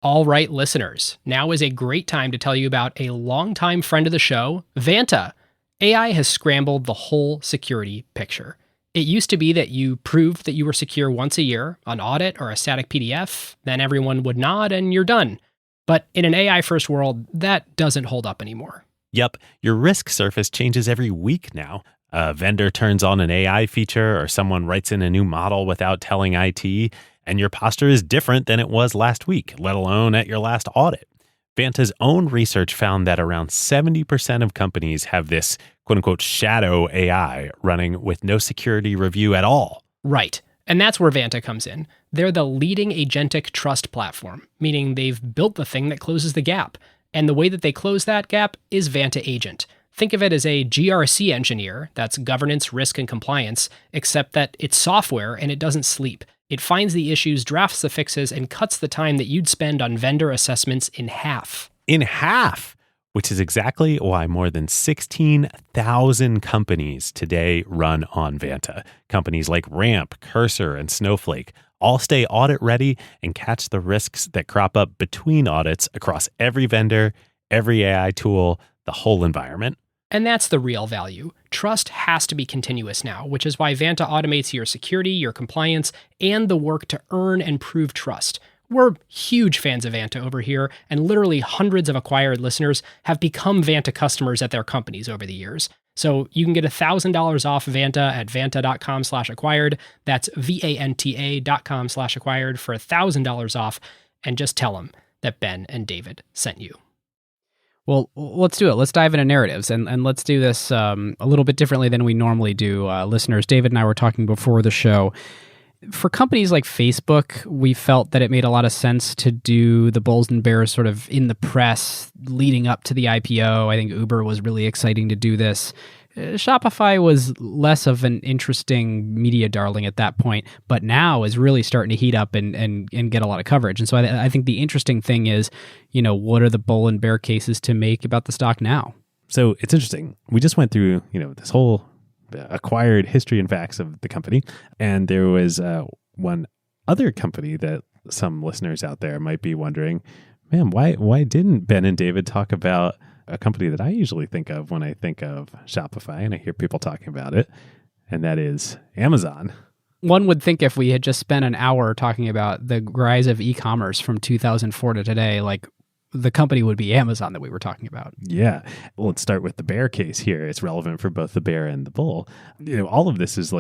All right, listeners, now is a great time to tell you about a longtime friend of the show, Vanta. AI has scrambled the whole security picture. It used to be that you proved that you were secure once a year, an audit or a static PDF, then everyone would nod and you're done. But in an AI-first world, that doesn't hold up anymore. Yep, your risk surface changes every week now. A vendor turns on an AI feature or someone writes in a new model without telling IT, and your posture is different than it was last week, let alone at your last audit. Vanta's own research found that around 70% of companies have this quote-unquote shadow AI running with no security review at all. Right. And that's where Vanta comes in. They're the leading agentic trust platform, meaning they've built the thing that closes the gap. And the way that they close that gap is Vanta Agent. Think of it as a GRC engineer, that's governance, risk, and compliance, except that it's software and it doesn't sleep. It finds the issues, drafts the fixes, and cuts the time that you'd spend on vendor assessments in half. In half! Which is exactly why more than 16,000 companies today run on Vanta. Companies like Ramp, Cursor, and Snowflake all stay audit ready and catch the risks that crop up between audits across every vendor, every AI tool, the whole environment. And that's the real value. Trust has to be continuous now, which is why Vanta automates your security, your compliance, and the work to earn and prove trust. We're huge fans of Vanta over here, and literally hundreds of acquired listeners have become Vanta customers at their companies over the years. So you can get $1,000 off Vanta at vanta.com/acquired. That's VANTA.com/acquired for $1,000 off. And just tell them that Ben and David sent you. Well, let's do it. Let's dive into narratives, and let's do this a little bit differently than we normally do. Listeners, David and I were talking before the show. For companies like Facebook, we felt that it made a lot of sense to do the bulls and bears sort of in the press leading up to the IPO. I think Uber was really exciting to do this. Shopify was less of an interesting media darling at that point, but now is really starting to heat up and get a lot of coverage. And so I think the interesting thing is, what are the bull and bear cases to make about the stock now? So it's interesting. We just went through, this whole acquired history and facts of the company. And there was one other company that some listeners out there might be wondering, man, why didn't Ben and David talk about a company that I usually think of when I think of Shopify and I hear people talking about it, and that is Amazon. One would think if we had just spent an hour talking about the rise of e-commerce from 2004 to today, the company would be Amazon that we were talking about. Yeah. Well, let's start with the bear case here. It's relevant for both the bear and the bull. All of this is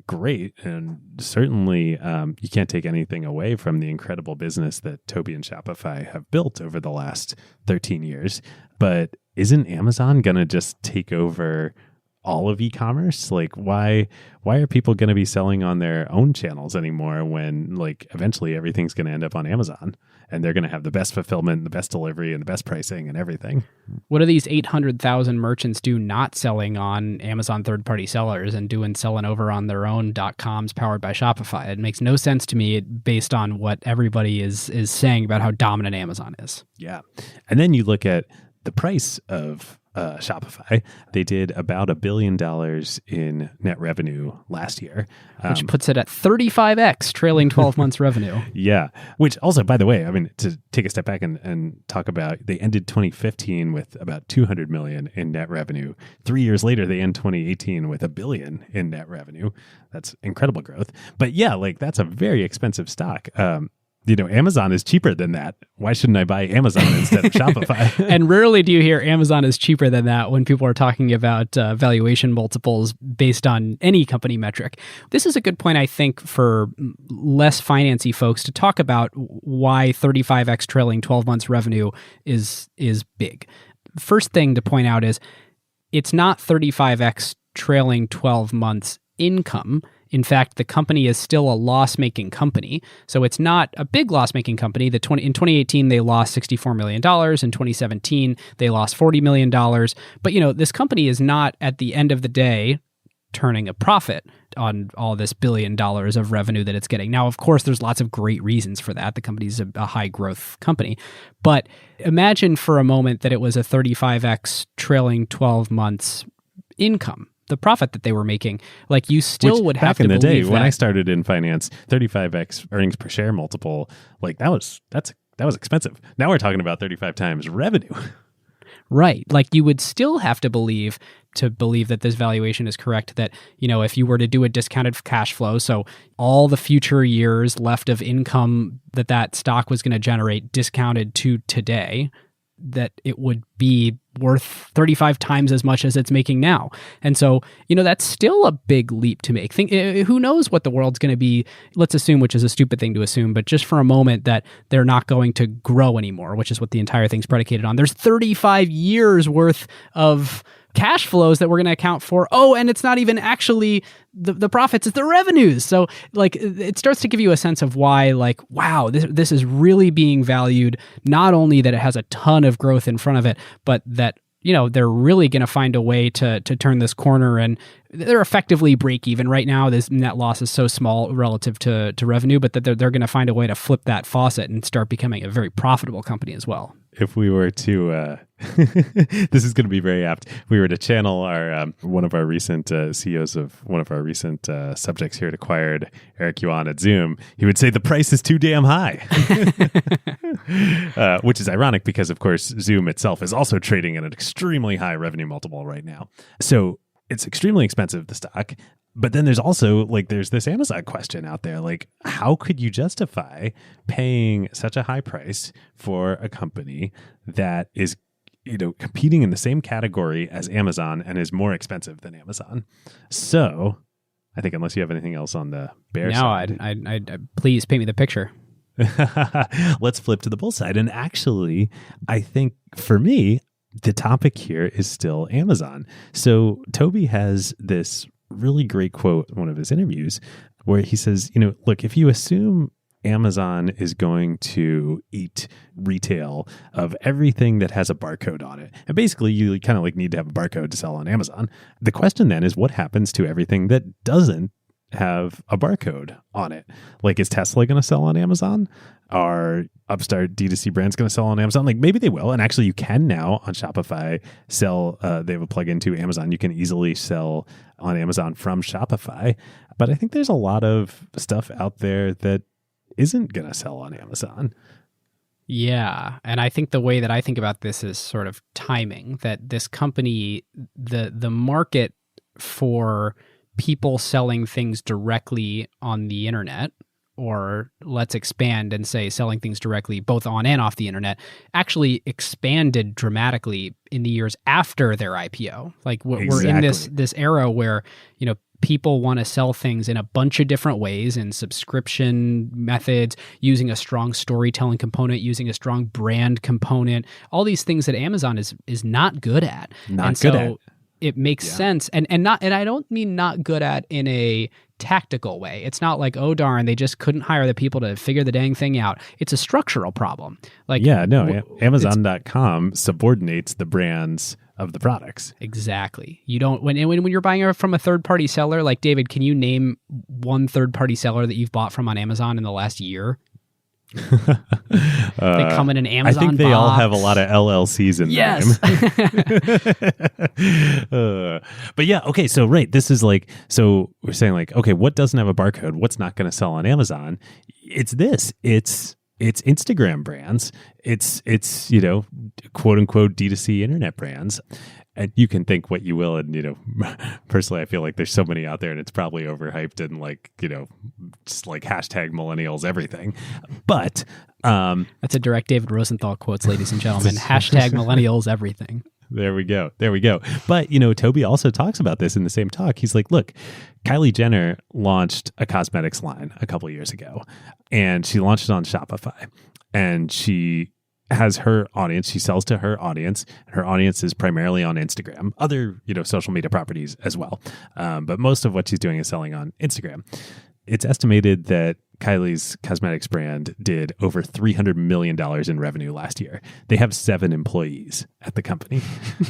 great. And certainly you can't take anything away from the incredible business that Toby and Shopify have built over the last 13 years. But isn't Amazon going to just take over all of e-commerce? Why are people going to be selling on their own channels anymore when eventually everything's going to end up on Amazon and they're going to have the best fulfillment, the best delivery, and the best pricing and everything? What do these 800,000 merchants do not selling on Amazon third-party sellers and selling over on their own .coms powered by Shopify? It makes no sense to me based on what everybody is saying about how dominant Amazon is. Yeah. And then you look at the price of Shopify. They did about $1 billion in net revenue last year. Which puts it at 35x trailing 12 months revenue. Yeah. Which also, by the way, I mean, to take a step back and talk about, they ended 2015 with about $200 million in net revenue. 3 years later, they end 2018 with $1 billion in net revenue. That's incredible growth. But yeah, like that's a very expensive stock. Amazon is cheaper than that. Why shouldn't I buy Amazon instead of Shopify? And rarely do you hear Amazon is cheaper than that when people are talking about valuation multiples based on any company metric. This is a good point, I think, for less financy folks to talk about why 35x trailing 12 months revenue is big. First thing to point out is it's not 35x trailing 12 months income. In fact, the company is still a loss-making company. So it's not a big loss-making company. In 2018, they lost $64 million. In 2017, they lost $40 million. But, this company is not, at the end of the day, turning a profit on all this $1 billion of revenue that it's getting. Now, of course, there's lots of great reasons for that. The company's a high-growth company. But imagine for a moment that it was a 35x trailing 12 months income. The profit that they were making, like you still would have to believe that. Back in the day, when I started in finance, 35x earnings per share multiple, like that was expensive. Now we're talking about 35 times revenue. Right. Like you would still have to believe that this valuation is correct, that, if you were to do a discounted cash flow, so all the future years left of income that stock was going to generate discounted to today, that it would be worth 35 times as much as it's making now. And so, that's still a big leap to make. Who knows what the world's going to be, let's assume, which is a stupid thing to assume, but just for a moment that they're not going to grow anymore, which is what the entire thing's predicated on. There's 35 years worth of cash flows that we're going to account for. Oh, and it's not even actually the profits, it's the revenues. So like it starts to give you a sense of why, like, wow, this is really being valued, not only that it has a ton of growth in front of it, but that, they're really going to find a way to turn this corner, and they're effectively break even right now. This net loss is so small relative to revenue, but that they're going to find a way to flip that faucet and start becoming a very profitable company as well. If we were to, this is going to be very apt. We were to channel our one of our recent CEOs of one of our recent subjects here at Acquired, Eric Yuan at Zoom. He would say the price is too damn high, which is ironic because, of course, Zoom itself is also trading at an extremely high revenue multiple right now. So it's extremely expensive, the stock. But then there's also there's this Amazon question out there. Like, how could you justify paying such a high price for a company that is, competing in the same category as Amazon and is more expensive than Amazon? So I think unless you have anything else on the bear side. No, I'd please paint me the picture. Let's flip to the bull side. And actually, I think for me, the topic here is still Amazon. So Toby has this really great quote in one of his interviews where he says, look, if you assume Amazon is going to eat retail of everything that has a barcode on it, and basically you kind of need to have a barcode to sell on Amazon. The question then is, what happens to everything that doesn't have a barcode on it? Like, is Tesla going to sell on Amazon? Are upstart D2C brands going to sell on Amazon? Like, maybe they will. And actually, you can now on Shopify sell, they have a plugin to Amazon. You can easily sell on Amazon from Shopify. But I think there's a lot of stuff out there that isn't going to sell on Amazon. Yeah. And I think the way that I think about this is sort of timing, that this company, the market for people selling things directly on the internet, or let's expand and say selling things directly both on and off the internet, actually expanded dramatically in the years after their IPO. Like we're in this era where, people want to sell things in a bunch of different ways, in subscription methods, using a strong storytelling component, using a strong brand component, all these things that Amazon is not good at. It makes sense. And I don't mean not good at in a tactical way. It's not like, oh darn, they just couldn't hire the people to figure the dang thing out. It's a structural problem. Amazon.com subordinates the brands of the products. Exactly. You don't when you're buying from a third-party seller, like David, can you name one third-party seller that you've bought from on Amazon in the last year? They come in an Amazon I think they all box. have a lot of LLCs in Yes. them. But yeah, okay, so right, this is like, so we're saying like, okay, what doesn't have a barcode? What's not going to sell on Amazon? It's this. It's Instagram brands. It's quote unquote D2C internet brands. And you can think what you will. And, personally, I feel like there's so many out there and it's probably overhyped and like, just like hashtag millennials, everything. But That's a direct David Rosenthal quotes, ladies and gentlemen. Hashtag millennials, everything. There we go. But, Toby also talks about this in the same talk. He's like, look, Kylie Jenner launched a cosmetics line a couple years ago, and she launched it on Shopify. And she has her audience. She sells to her audience. Her audience is primarily on Instagram, other, social media properties as well. But most of what she's doing is selling on Instagram. It's estimated that Kylie's cosmetics brand did over $300 million in revenue last year. They have 7 employees at the company.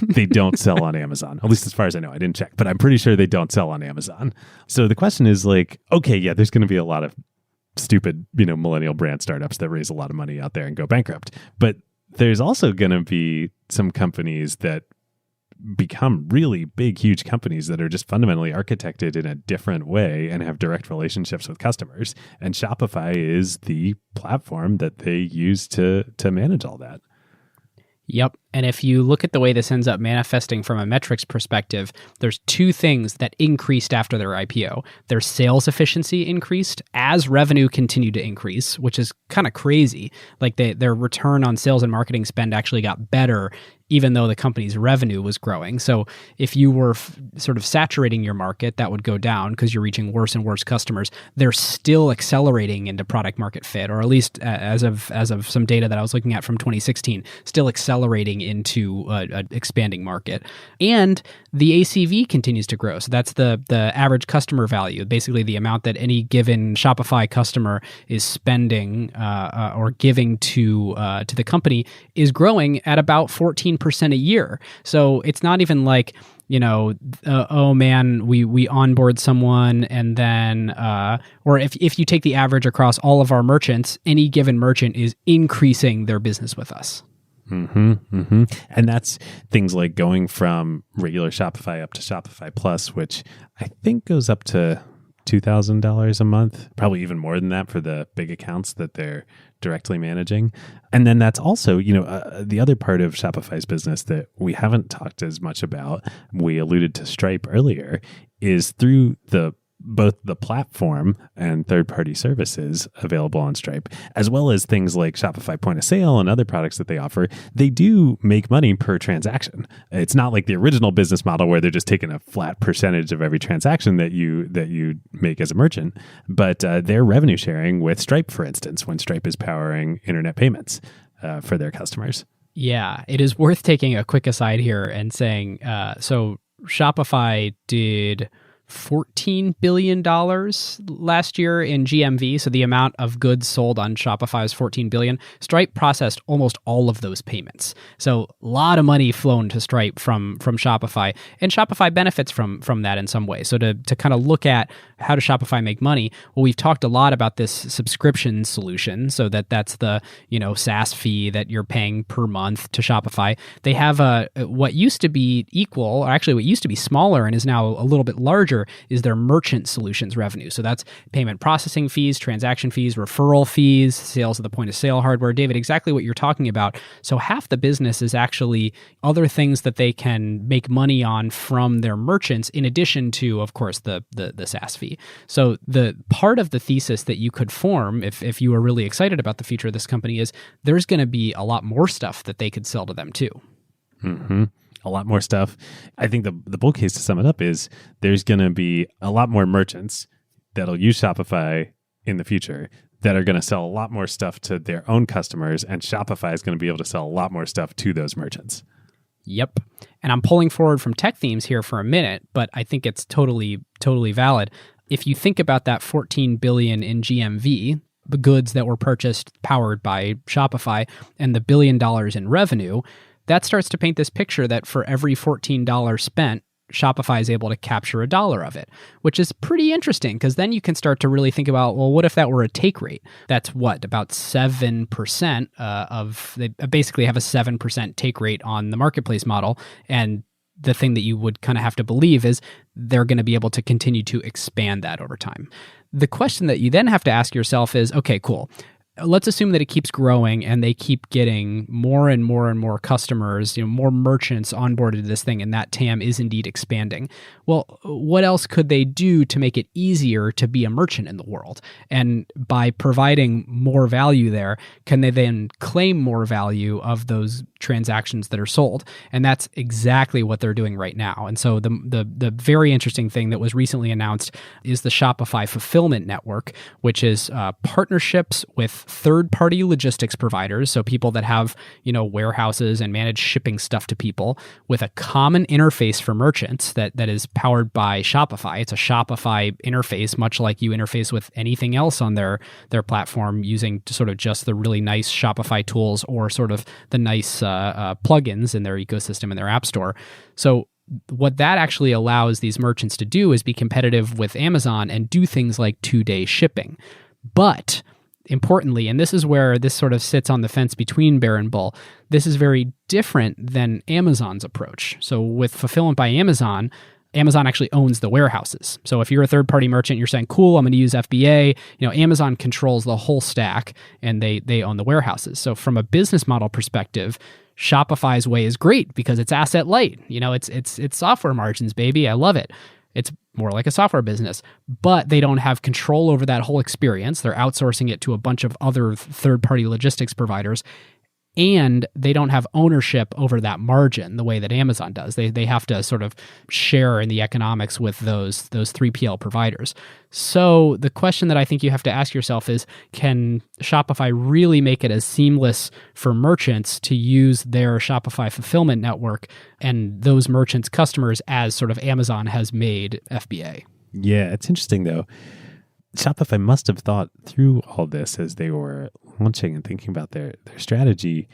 They don't sell on Amazon, at least as far as I know. I didn't check, but I'm pretty sure they don't sell on Amazon. So the question is like, okay, yeah, there's going to be a lot of stupid, millennial brand startups that raise a lot of money out there and go bankrupt. But there's also going to be some companies that become really big, huge companies that are just fundamentally architected in a different way and have direct relationships with customers. And Shopify is the platform that they use to manage all that. Yep. And if you look at the way this ends up manifesting from a metrics perspective, there's 2 things that increased after their IPO. Their sales efficiency increased as revenue continued to increase, which is kind of crazy. Like their return on sales and marketing spend actually got better, even though the company's revenue was growing. So if you were sort of saturating your market, that would go down because you're reaching worse and worse customers. They're still accelerating into product market fit, or at least as of some data that I was looking at from 2016, still accelerating into an expanding market. And the ACV continues to grow. So that's the average customer value, basically the amount that any given Shopify customer is spending or giving to the company is growing at about 14% a year. So it's not even like, oh man, we onboard someone and then, or if you take the average across all of our merchants, any given merchant is increasing their business with us. And that's things like going from regular Shopify up to Shopify Plus, which I think goes up to $2,000 a month, probably even more than that for the big accounts that they're directly managing. And then that's also, the other part of Shopify's business that we haven't talked as much about, we alluded to Stripe earlier, is through both the platform and third-party services available on Stripe, as well as things like Shopify Point of Sale and other products that they offer. They do make money per transaction. It's not like the original business model where they're just taking a flat percentage of every transaction that you make as a merchant, but they're revenue sharing with Stripe, for instance, when Stripe is powering internet payments for their customers. Yeah, it is worth taking a quick aside here and saying, so Shopify did $14 billion last year in GMV. So the amount of goods sold on Shopify is $14 billion. Stripe processed almost all of those payments. So a lot of money flown to Stripe from Shopify, and Shopify benefits from that in some way. So to kind of look at how does Shopify make money? Well, we've talked a lot about this subscription solution. So that's the, SaaS fee that you're paying per month to Shopify. They have what used to be equal, or actually what used to be smaller and is now a little bit larger, is their merchant solutions revenue. So that's payment processing fees, transaction fees, referral fees, sales of the point of sale hardware. David, exactly what you're talking about. So half the business is actually other things that they can make money on from their merchants, in addition to, of course, the SaaS fee. So the part of the thesis that you could form, if you are really excited about the future of this company, is there's going to be a lot more stuff that they could sell to them too. Mm-hmm. A lot more stuff. I think the bull case, to sum it up, is there's going to be a lot more merchants that'll use Shopify in the future that are going to sell a lot more stuff to their own customers, and Shopify is going to be able to sell a lot more stuff to those merchants. Yep. And I'm pulling forward from tech themes here for a minute, but I think it's totally valid. If you think about that $14 billion in GMV, the goods that were purchased powered by Shopify, and the $1 billion in revenue, that starts to paint this picture that for every $14 spent, Shopify is able to capture $1 of it, which is pretty interesting because then you can start to really think about, well, what if that were a take rate? That's what, about 7% they basically have a 7% take rate on the marketplace model. And the thing that you would kind of have to believe is they're going to be able to continue to expand that over time. The question that you then have to ask yourself is, okay, cool. Let's assume that it keeps growing and they keep getting more and more and more customers, more merchants onboarded to this thing, and that TAM is indeed expanding. Well, what else could they do to make it easier to be a merchant in the world? And by providing more value there, can they then claim more value of those transactions that are sold? And that's exactly what they're doing right now. And so the very interesting thing that was recently announced is the Shopify Fulfillment Network, which is partnerships with third-party logistics providers, so people that have, warehouses and manage shipping stuff to people, with a common interface for merchants that is powered by Shopify. It's a Shopify interface, much like you interface with anything else on their platform using sort of just the really nice Shopify tools or sort of the nice plugins in their ecosystem in their app store. So what that actually allows these merchants to do is be competitive with Amazon and do things like 2-day shipping. But importantly, and this is where this sort of sits on the fence between bear and bull, this is very different than Amazon's approach. So with Fulfillment by Amazon actually owns the warehouses. So if you're a third-party merchant, you're saying, cool, I'm going to use FBA. Amazon controls the whole stack and they own the warehouses. So from a business model perspective, Shopify's way is great because it's asset light. It's software margins, baby. I love it. It's more like a software business, but they don't have control over that whole experience. They're outsourcing it to a bunch of other third-party logistics providers, and they don't have ownership over that margin the way that Amazon does. They have to sort of share in the economics with those 3PL providers. So the question that I think you have to ask yourself is, can Shopify really make it as seamless for merchants to use their Shopify Fulfillment Network and those merchants' customers as sort of Amazon has made FBA? Yeah, it's interesting though. Shopify must have thought through all this as they were launching and thinking about their strategy.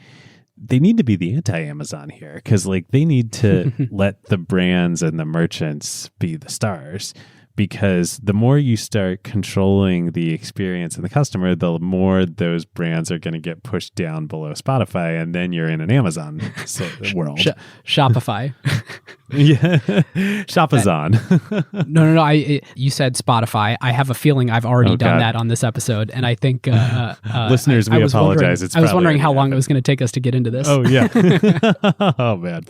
They need to be the anti-Amazon here because they need to let the brands and the merchants be the stars, because the more you start controlling the experience and the customer, the more those brands are going to get pushed down below Spotify, and then you're in an Amazon world. Shopify. Yeah. Shopazon. No. You said Spotify. I have a feeling I've already done that on this episode, and I think listeners, we apologize. I was wondering how long it was going to take us to get into this. Oh yeah. Oh man.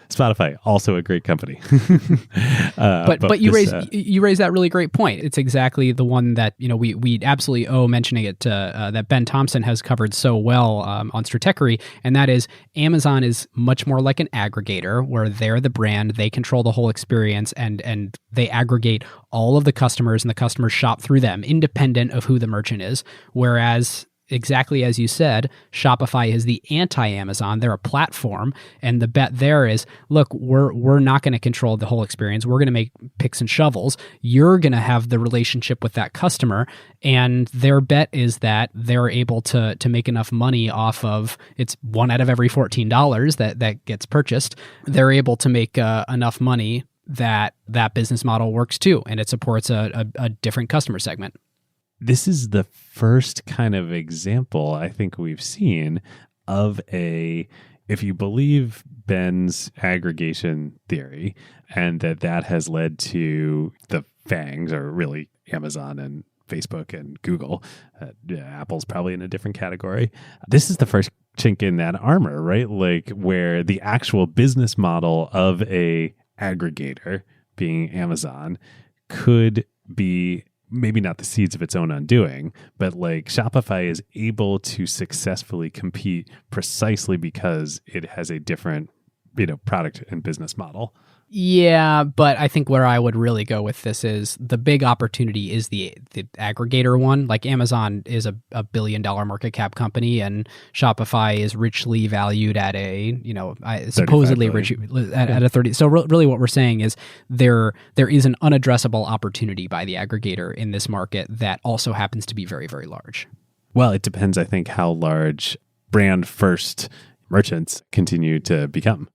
Spotify, also a great company. But you raise that really great point. It's exactly the one that we absolutely owe mentioning it that Ben Thompson has covered so well on Stratechery, and that is Amazon is much more like an aggregator where they're the brand, they control the whole experience, and they aggregate all of the customers, and the customers shop through them independent of who the merchant is. Whereas, exactly as you said, Shopify is the anti-Amazon. They're a platform, and the bet there is, look, we're not going to control the whole experience. We're going to make picks and shovels. You're going to have the relationship with that customer, and their bet is that they're able to make enough money off of, it's 1 out of every $14 that gets purchased. They're able to make enough money that business model works too, and it supports a different customer segment. This is the first kind of example I think we've seen of if you believe Ben's aggregation theory, and that has led to the FANGs, or really Amazon and Facebook and Google. Apple's probably in a different category. This is the first chink in that armor, right? Where the actual business model of a aggregator, being Amazon, could be maybe not the seeds of its own undoing, but Shopify is able to successfully compete precisely because it has a different, product and business model. Yeah, but I think where I would really go with this is the big opportunity is the aggregator one. Amazon is a $1 billion market cap company, and Shopify is richly valued at supposedly rich at a 30. So really what we're saying is there is an unaddressable opportunity by the aggregator in this market that also happens to be very, very large. Well, it depends, I think, how large brand first merchants continue to become.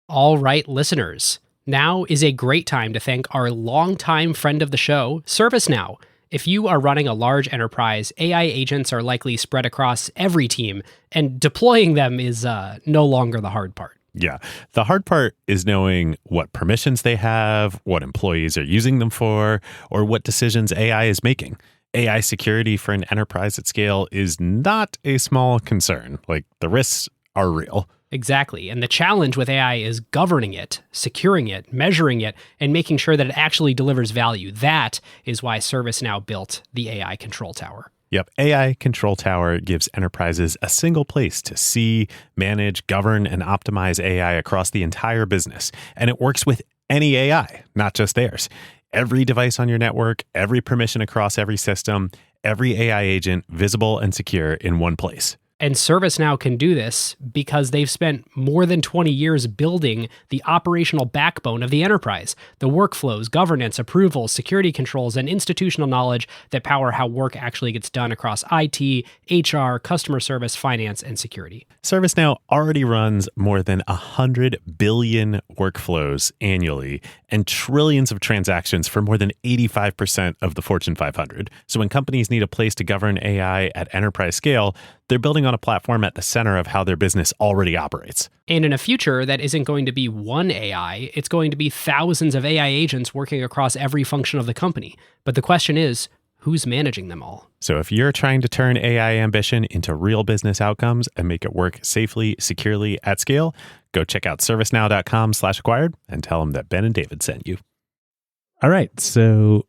All right, listeners. Now is a great time to thank our longtime friend of the show, ServiceNow. If you are running a large enterprise, AI agents are likely spread across every team, and deploying them is no longer the hard part. Yeah. The hard part is knowing what permissions they have, what employees are using them for, or what decisions AI is making. AI security for an enterprise at scale is not a small concern. Like, the risks are real. Exactly. And the challenge with AI is governing it, securing it, measuring it, and making sure that it actually delivers value. That is why ServiceNow built the AI Control Tower. Yep. AI Control Tower gives enterprises a single place to see, manage, govern, and optimize AI across the entire business. And it works with any AI, not just theirs. Every device on your network, every permission across every system, every AI agent visible and secure in one place. And ServiceNow can do this because they've spent more than 20 years building the operational backbone of the enterprise, the workflows, governance, approvals, security controls, and institutional knowledge that power how work actually gets done across IT, HR, customer service, finance, and security. ServiceNow already runs more than 100 billion workflows annually and trillions of transactions for more than 85% of the Fortune 500. So when companies need a place to govern AI at enterprise scale, they're building on a platform at the center of how their business already operates. And in a future that isn't going to be one AI, it's going to be thousands of AI agents working across every function of the company. But the question is, who's managing them all? So if you're trying to turn AI ambition into real business outcomes and make it work safely, securely, at scale, go check out servicenow.com/acquired and tell them that Ben and David sent you. All right. So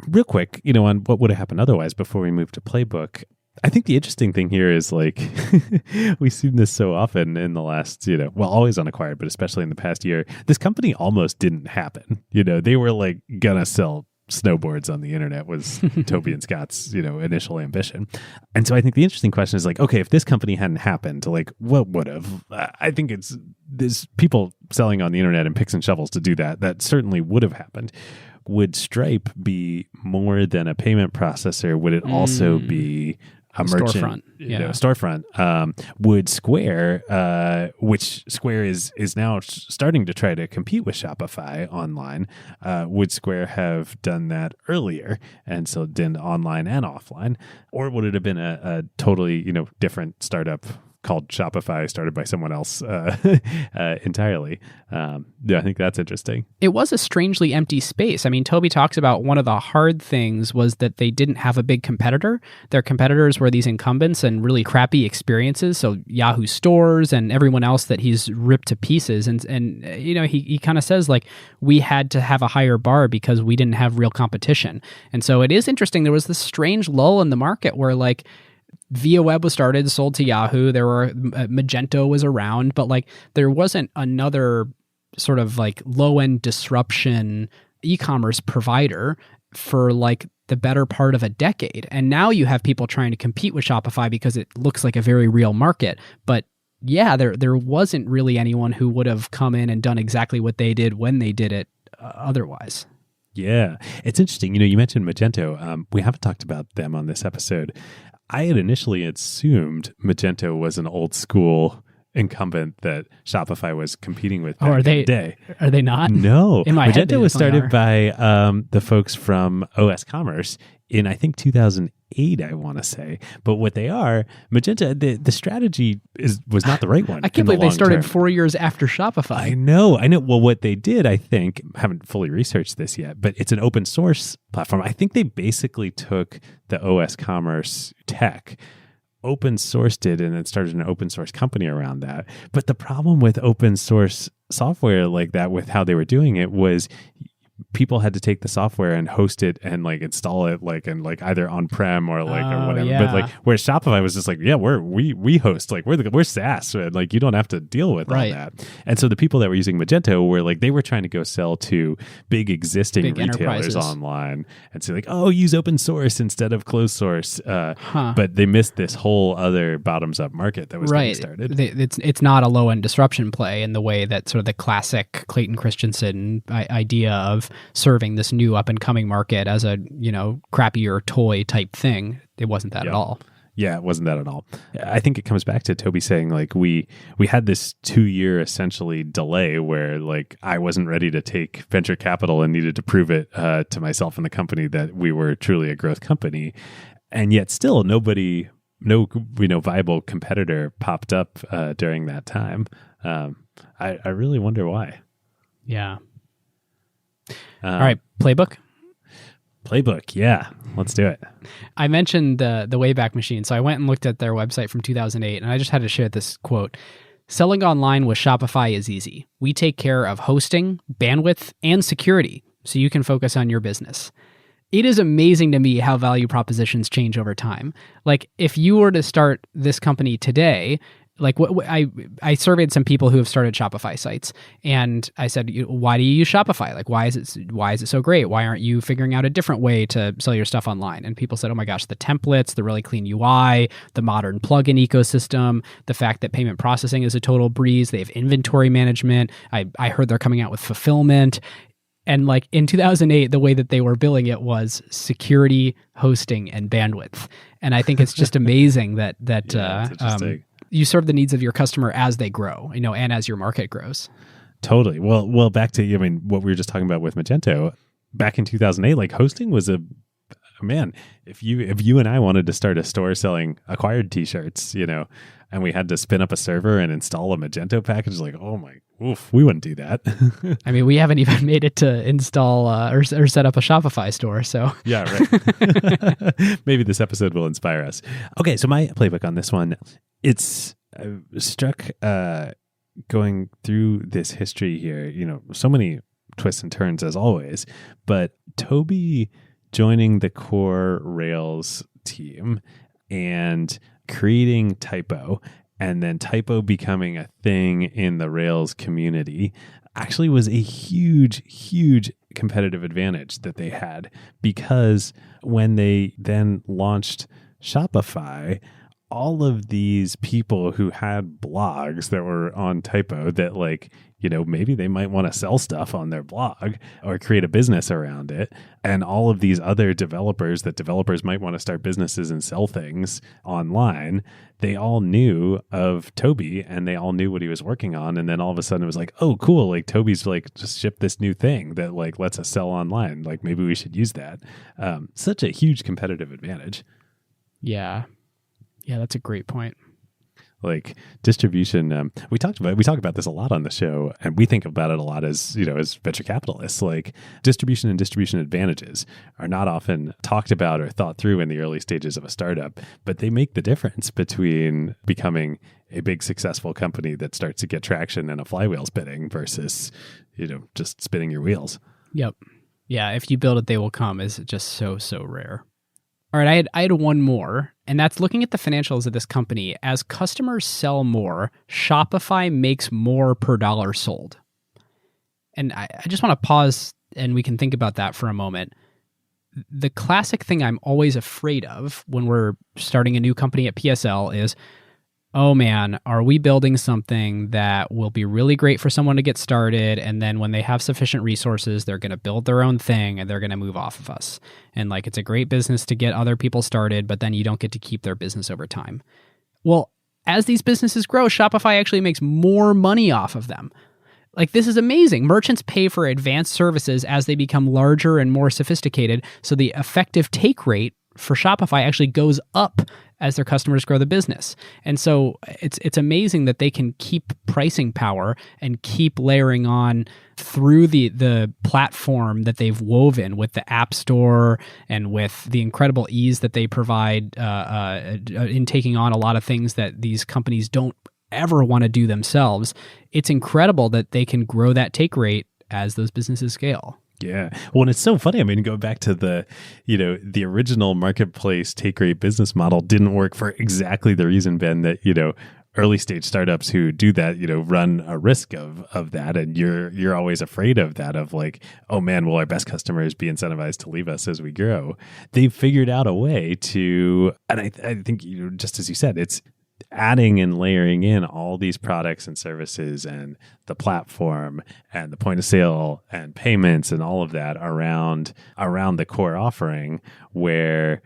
real quick, on what would have happened otherwise before we move to Playbook, I think the interesting thing here is like we've seen this so often in the last, always on Acquired, but especially in the past year. This company almost didn't happen. They were like gonna sell snowboards on the internet was Toby and Scott's, initial ambition. And so I think the interesting question is like, okay, if this company hadn't happened, like what would have? I think there's people selling on the internet and picks and shovels to do that. That certainly would have happened. Would Stripe be more than a payment processor? Would it also be a merchant storefront? Would Square, which Square is now starting to try to compete with Shopify online, would Square have done that earlier and so did online and offline, or would it have been a totally different startup called Shopify, started by someone else entirely? I think that's interesting. It was a strangely empty space. I mean, Toby talks about one of the hard things was that they didn't have a big competitor. Their competitors were these incumbents and really crappy experiences. So Yahoo stores and everyone else that he's ripped to pieces. And he kind of says like, we had to have a higher bar because we didn't have real competition. And so it is interesting. There was this strange lull in the market where like, ViaWeb was started, sold to Yahoo. There were Magento was around, but like there wasn't another sort of like low-end disruption e-commerce provider for like the better part of a decade. And now you have people trying to compete with Shopify because it looks like a very real market. But yeah, there wasn't really anyone who would have come in and done exactly what they did when they did it otherwise. Yeah, it's interesting. You mentioned Magento. We haven't talked about them on this episode. I had initially assumed Magento was an old school incumbent that Shopify was competing with back in the day. Are they not? No. In my head, Magento was started by the folks from OS Commerce in, I think, 2008, I want to say. But what they are, Magento, the strategy was not the right one. I can't believe they started 4 years after Shopify. I know. Well, what they did, I think, haven't fully researched this yet, but it's an open source platform. I think they basically took the OS Commerce tech, open sourced it, and then started an open source company around that. But the problem with open source software like that, with how they were doing it, was people had to take the software and host it and like install it like and like either on-prem or like or whatever. Yeah. But like where Shopify was just like, yeah, we host, like we're SaaS, and like you don't have to deal with all that. And so the people that were using Magento were like, they were trying to go sell to big existing retailers enterprises online and say like, oh, use open source instead of closed source. But they missed this whole other bottoms up market that was getting started. It's not a low end disruption play in the way that sort of the classic Clayton Christensen idea of serving this new up and coming market as a crappier toy type thing. It wasn't that at all. Yeah, it wasn't that at all. I think it comes back to Toby saying like we had this 2-year essentially delay where like I wasn't ready to take venture capital and needed to prove it to myself and the company that we were truly a growth company, and yet still no viable competitor popped up during that time. I really wonder why. Yeah. All right, playbook. Playbook, yeah. Let's do it. I mentioned the Wayback Machine, so I went and looked at their website from 2008, and I just had to share this quote. Selling online with Shopify is easy. We take care of hosting, bandwidth, and security, so you can focus on your business. It is amazing to me how value propositions change over time. Like, if you were to start this company today, like I surveyed some people who have started Shopify sites, and I said, why do you use Shopify? Like, why is it so great? Why aren't you figuring out a different way to sell your stuff online? And people said, oh my gosh, the templates, the really clean UI, the modern plugin ecosystem, the fact that payment processing is a total breeze. They have inventory management. I heard they're coming out with fulfillment. And like in 2008, the way that they were billing it was security, hosting, and bandwidth. And I think it's just amazing that you serve the needs of your customer as they grow, and as your market grows. Totally. Well, back to what we were just talking about with Magento. Back in 2008, like hosting was man. If you and I wanted to start a store selling acquired T-shirts, and we had to spin up a server and install a Magento package, like, oh my, oof, we wouldn't do that. I mean, we haven't even made it to install or set up a Shopify store. So yeah, right. Maybe this episode will inspire us. Okay, so my playbook on this one, it's struck going through this history here. So many twists and turns as always, but Toby joining the core Rails team and creating Typo, and then Typo becoming a thing in the Rails community actually was a huge, huge competitive advantage that they had, because when they then launched Shopify, all of these people who had blogs that were on Typo that maybe they might want to sell stuff on their blog or create a business around it. And all of these other developers might want to start businesses and sell things online. They all knew of Toby and they all knew what he was working on. And then all of a sudden it was like, oh, cool. Like Toby's just shipped this new thing that lets us sell online. Like maybe we should use that. Such a huge competitive advantage. Yeah. Yeah, that's a great point. Like distribution, we talk about this a lot on the show, and we think about it a lot as as venture capitalists. Like distribution and distribution advantages are not often talked about or thought through in the early stages of a startup, but they make the difference between becoming a big successful company that starts to get traction and a flywheel spinning versus just spinning your wheels. Yep. Yeah, if you build it, they will come is just so rare. All right, I had one more, and that's looking at the financials of this company. As customers sell more, Shopify makes more per dollar sold. And I just want to pause and we can think about that for a moment. The classic thing I'm always afraid of when we're starting a new company at PSL is, oh man, are we building something that will be really great for someone to get started, and then when they have sufficient resources, they're going to build their own thing and they're going to move off of us. And it's a great business to get other people started, but then you don't get to keep their business over time. Well, as these businesses grow, Shopify actually makes more money off of them. This is amazing. Merchants pay for advanced services as they become larger and more sophisticated, so the effective take rate for Shopify actually goes up as their customers grow the business. And so it's amazing that they can keep pricing power and keep layering on through the platform that they've woven with the App Store and with the incredible ease that they provide in taking on a lot of things that these companies don't ever want to do themselves. It's incredible that they can grow that take rate as those businesses scale. Yeah. Well, and it's so funny. Go back to the original marketplace take rate business model didn't work for exactly the reason, Ben, that, early stage startups who do that, run a risk of that. And you're always afraid of that, of oh man, will our best customers be incentivized to leave us as we grow? They've figured out a way to, and I think, just as you said, it's adding and layering in all these products and services and the platform and the point of sale and payments and all of that around the core offering, where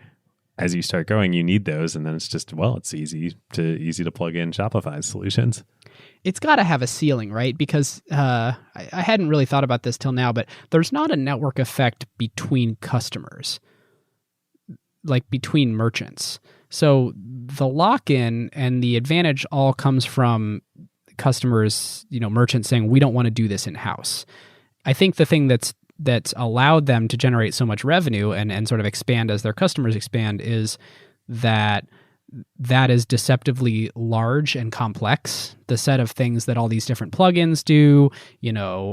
as you start growing, you need those. And then it's just, well, it's easy to plug in Shopify's solutions. It's got to have a ceiling, right? Because I hadn't really thought about this till now, but there's not a network effect between customers, like between merchants. So the lock-in and the advantage all comes from customers, merchants saying, we don't want to do this in-house. I think the thing that's allowed them to generate so much revenue and sort of expand as their customers expand is that is deceptively large and complex. The set of things that all these different plugins do,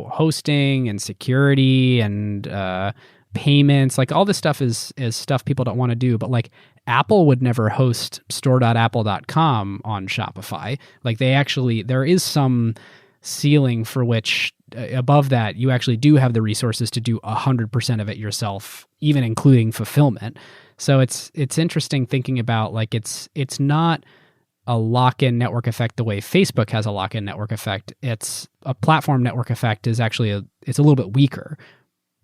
hosting and security and payments, like all this stuff is stuff people don't want to do. But like Apple would never host store.apple.com on Shopify. Like there is some ceiling for which above that you actually do have the resources to do 100% of it yourself, even including fulfillment. So it's interesting thinking about like it's not a lock-in network effect the way Facebook has a lock-in network effect. It's a platform network effect is actually it's a little bit weaker,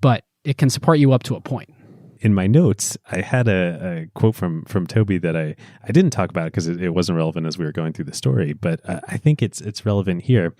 but it can support you up to a point. In my notes, I had a quote from Toby that I didn't talk about because it wasn't relevant as we were going through the story, but I think it's relevant here.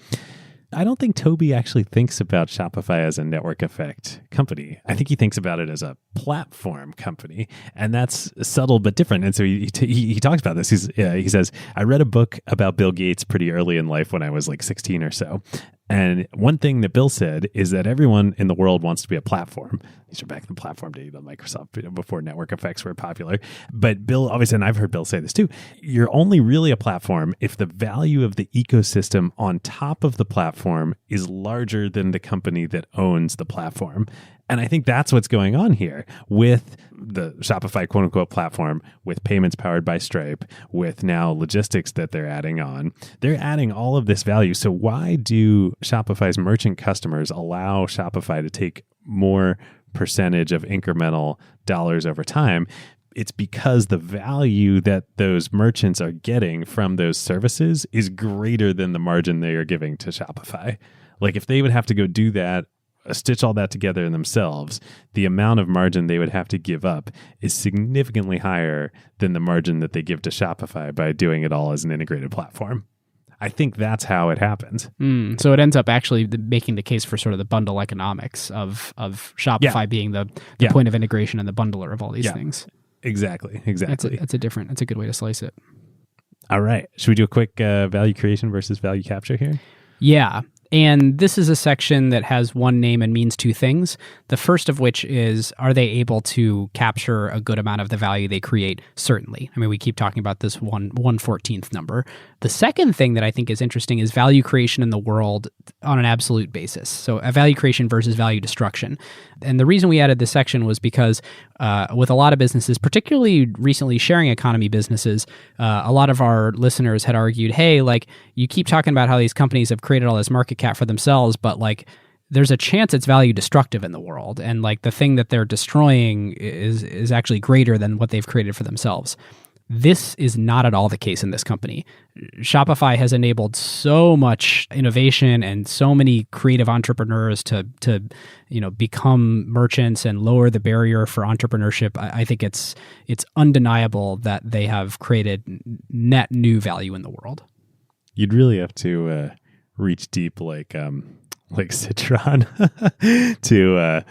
I don't think Toby actually thinks about Shopify as a network effect company. I think he thinks about it as a platform company, and that's subtle but different. And so he talks about this. He says, I read a book about Bill Gates pretty early in life when I was like 16 or so. And one thing that Bill said is that everyone in the world wants to be a platform. These are back in the platform days of Microsoft, before network effects were popular. But Bill, obviously, and I've heard Bill say this too, you're only really a platform if the value of the ecosystem on top of the platform is larger than the company that owns the platform. And I think that's what's going on here with the Shopify quote unquote platform, with payments powered by Stripe, with now logistics that they're adding on. They're adding all of this value. So why do Shopify's merchant customers allow Shopify to take more percentage of incremental dollars over time? It's because the value that those merchants are getting from those services is greater than the margin they are giving to Shopify. Like if they would have to go do that, stitch all that together in themselves, the amount of margin they would have to give up is significantly higher than the margin that they give to Shopify by doing it all as an integrated platform. I think that's how it happens. So it ends up actually making the case for sort of the bundle economics of Shopify being the point of integration and the bundler of all these things. Exactly. That's a good way to slice it. All right. Should we do a quick value creation versus value capture here? Yeah. And this is a section that has one name and means two things. The first of which is, are they able to capture a good amount of the value they create? Certainly. I mean, we keep talking about this 1/14th number. The second thing that I think is interesting is value creation in the world on an absolute basis. So a value creation versus value destruction. And the reason we added this section was because with a lot of businesses, particularly recently sharing economy businesses, a lot of our listeners had argued, hey, like you keep talking about how these companies have created all this market cap for themselves, but like there's a chance it's value destructive in the world. And like the thing that they're destroying is actually greater than what they've created for themselves. This is not at all the case in this company. Shopify has enabled so much innovation and so many creative entrepreneurs to become merchants and lower the barrier for entrepreneurship. I think it's undeniable that they have created net new value in the world. You'd really have to reach deep like Citron to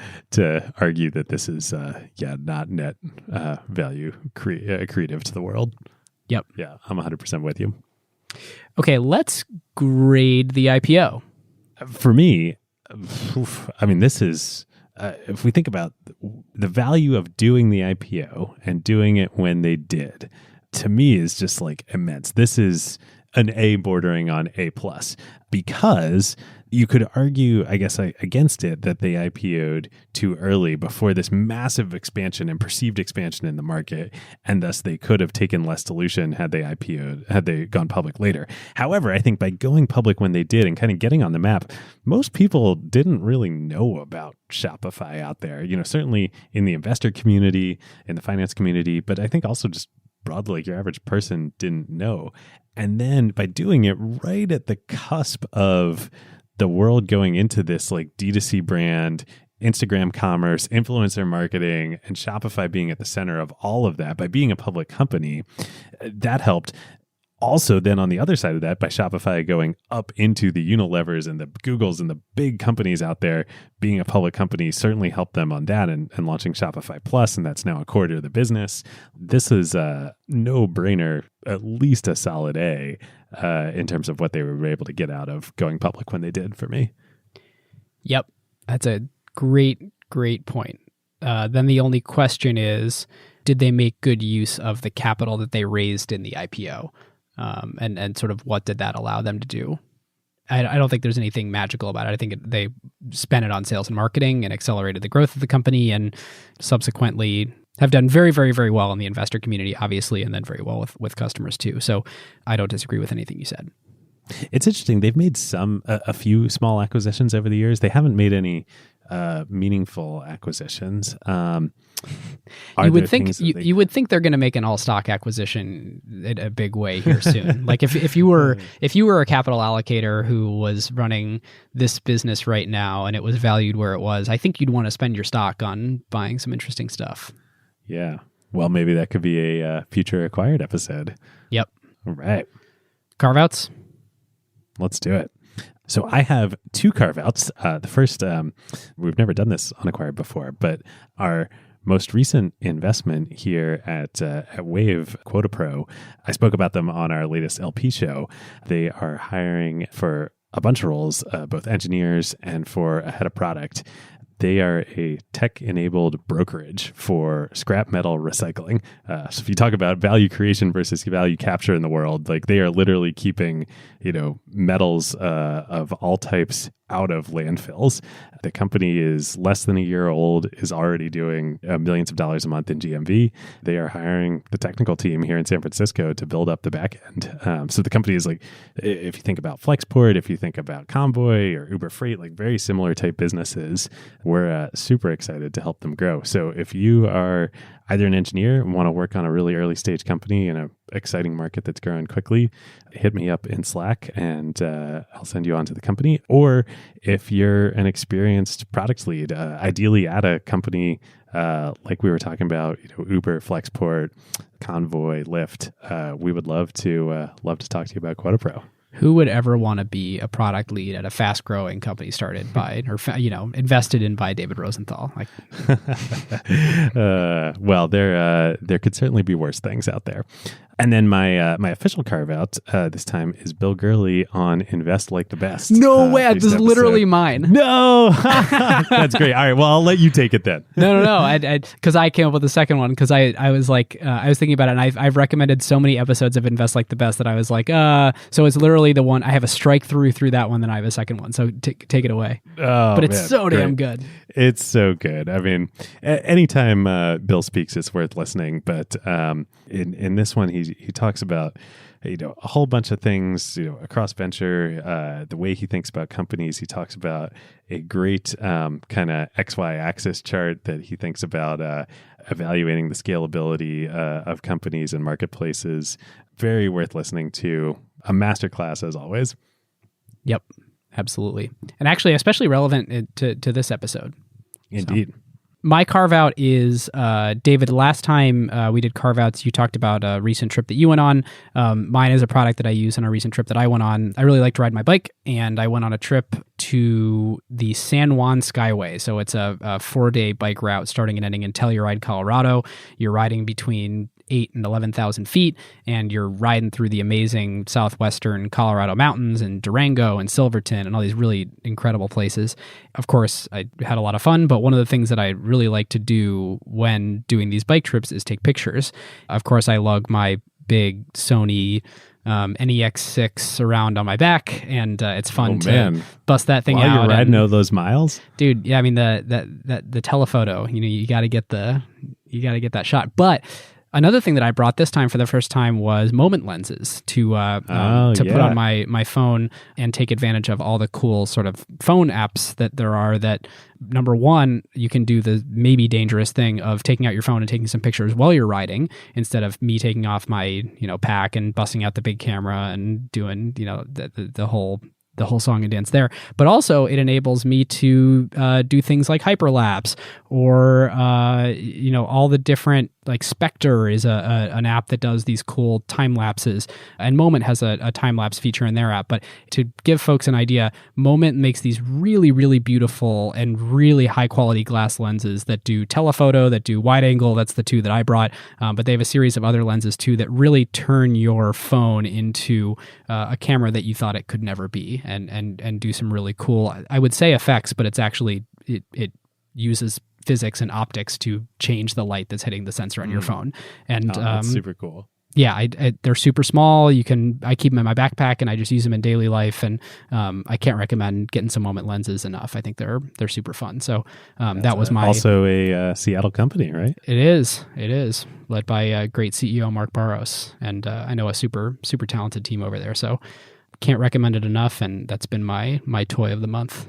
argue that this is not net value creative to the world. Yep. Yeah, I'm 100% with you. Okay, let's grade the IPO. For me, I mean, this is if we think about the value of doing the IPO and doing it when they did, to me is just like immense. This is an A bordering on A+, because you could argue, I guess, against it that they IPO'd too early before this massive expansion and perceived expansion in the market, and thus they could have taken less dilution had they gone public later. However, I think by going public when they did and kind of getting on the map, most people didn't really know about Shopify out there. Certainly in the investor community, in the finance community, but I think also just broadly, like your average person didn't know. And then by doing it right at the cusp of the world going into this like D2C brand Instagram commerce, influencer marketing, and Shopify being at the center of all of that by being a public company, that helped. Also, then on the other side of that, by Shopify going up into the Unilevers and the Googles and the big companies out there, being a public company certainly helped them on that and launching Shopify Plus, and that's now a quarter of the business. This is a no-brainer, at least a solid A in terms of what they were able to get out of going public when they did for me. Yep. That's a great point. Then the only question is, did they make good use of the capital that they raised in the IPO? And sort of what did that allow them to do? I don't think there's anything magical about it. I think they spent it on sales and marketing and accelerated the growth of the company, and subsequently have done very, very, very well in the investor community, obviously, and then very well with customers too. So I don't disagree with anything you said. It's interesting. They've made a few small acquisitions over the years. They haven't made any meaningful acquisitions. You would think they're going to make an all stock acquisition in a big way here soon. Like if you were a capital allocator who was running this business right now and it was valued where it was, I think you'd want to spend your stock on buying some interesting stuff. Yeah. Well, maybe that could be a future acquired episode. Yep. All right. Carve outs. Let's do it. So I have two carve outs. The first, we've never done this on Acquired before, but our most recent investment here at Wave, Quota Pro, I spoke about them on our latest LP show. They are hiring for a bunch of roles, both engineers and for a head of product. They are a tech-enabled brokerage for scrap metal recycling. So if you talk about value creation versus value capture in the world, like they are literally keeping, metals of all types out of landfills. The company is less than a year old, is already doing millions of dollars a month in GMV. They are hiring the technical team here in San Francisco to build up the back end. So the company is like, if you think about Flexport, if you think about Convoy or Uber Freight, like very similar type businesses, we're super excited to help them grow. So if you are either an engineer and want to work on a really early stage company in an exciting market that's growing quickly, hit me up in Slack and I'll send you on to the company. Or if you're an experienced product lead, ideally at a company like we were talking about, Uber, Flexport, Convoy, Lyft, we would love to talk to you about Quota Pro. Who would ever want to be a product lead at a fast-growing company started by, or invested in by David Rosenthal? Well, there could certainly be worse things out there. And then my official carve out this time is Bill Gurley on Invest Like the Best. No way! This is literally mine. No, that's great. All right, well, I'll let you take it then. No. Because I came up with the second one because I was like I was thinking about it, and I've recommended so many episodes of Invest Like the Best that I was like, so it's literally the one I have a strike through that one, then I have a second one. So take it away. Oh, but it's so damn good. It's so good. I mean, anytime Bill speaks, it's worth listening. But in this one, he talks about a whole bunch of things, across venture, the way he thinks about companies. He talks about a great kind of XY axis chart that he thinks about evaluating the scalability of companies and marketplaces. Very worth listening to. A masterclass as always. Yep, absolutely. And actually, especially relevant to this episode. Indeed. So. My carve out is, David, last time we did carve outs, you talked about a recent trip that you went on. Mine is a product that I use on a recent trip that I went on. I really like to ride my bike, and I went on a trip to the San Juan Skyway. So it's a 4-day bike route starting and ending in Telluride, Colorado. You're riding between 8,000 and 11,000 feet, and you're riding through the amazing southwestern Colorado mountains and Durango and Silverton and all these really incredible places. Of course, I had a lot of fun, but one of the things that I really like to do when doing these bike trips is take pictures. Of course, I lug my big Sony NEX6 around on my back, and it's fun to bust that thing out. While you're riding all those miles? Dude, yeah, I mean, the telephoto, you got to get that shot. But another thing that I brought this time for the first time was moment lenses to put on my phone and take advantage of all the cool sort of phone apps that there are. That, number one, you can do the maybe dangerous thing of taking out your phone and taking some pictures while you're riding, instead of me taking off my pack and busting out the big camera and doing the whole the whole song and dance there. But also it enables me to do things like hyperlapse or, all the different, like Spectre is an app that does these cool time lapses, and Moment has a time lapse feature in their app. But to give folks an idea, Moment makes these really, really beautiful and really high quality glass lenses that do telephoto, that do wide angle. That's the two that I brought. But they have a series of other lenses too that really turn your phone into a camera that you thought it could never be, and do some really cool, I would say effects, but it's actually, it uses physics and optics to change the light that's hitting the sensor on your phone. And that's super cool. Yeah, they're super small. I keep them in my backpack and I just use them in daily life. And I can't recommend getting some Moment lenses enough. I think they're super fun. So that was also a Seattle company, right? It is led by great CEO Mark Barros, and I know a super super talented team over there. So can't recommend it enough. And that's been my toy of the month.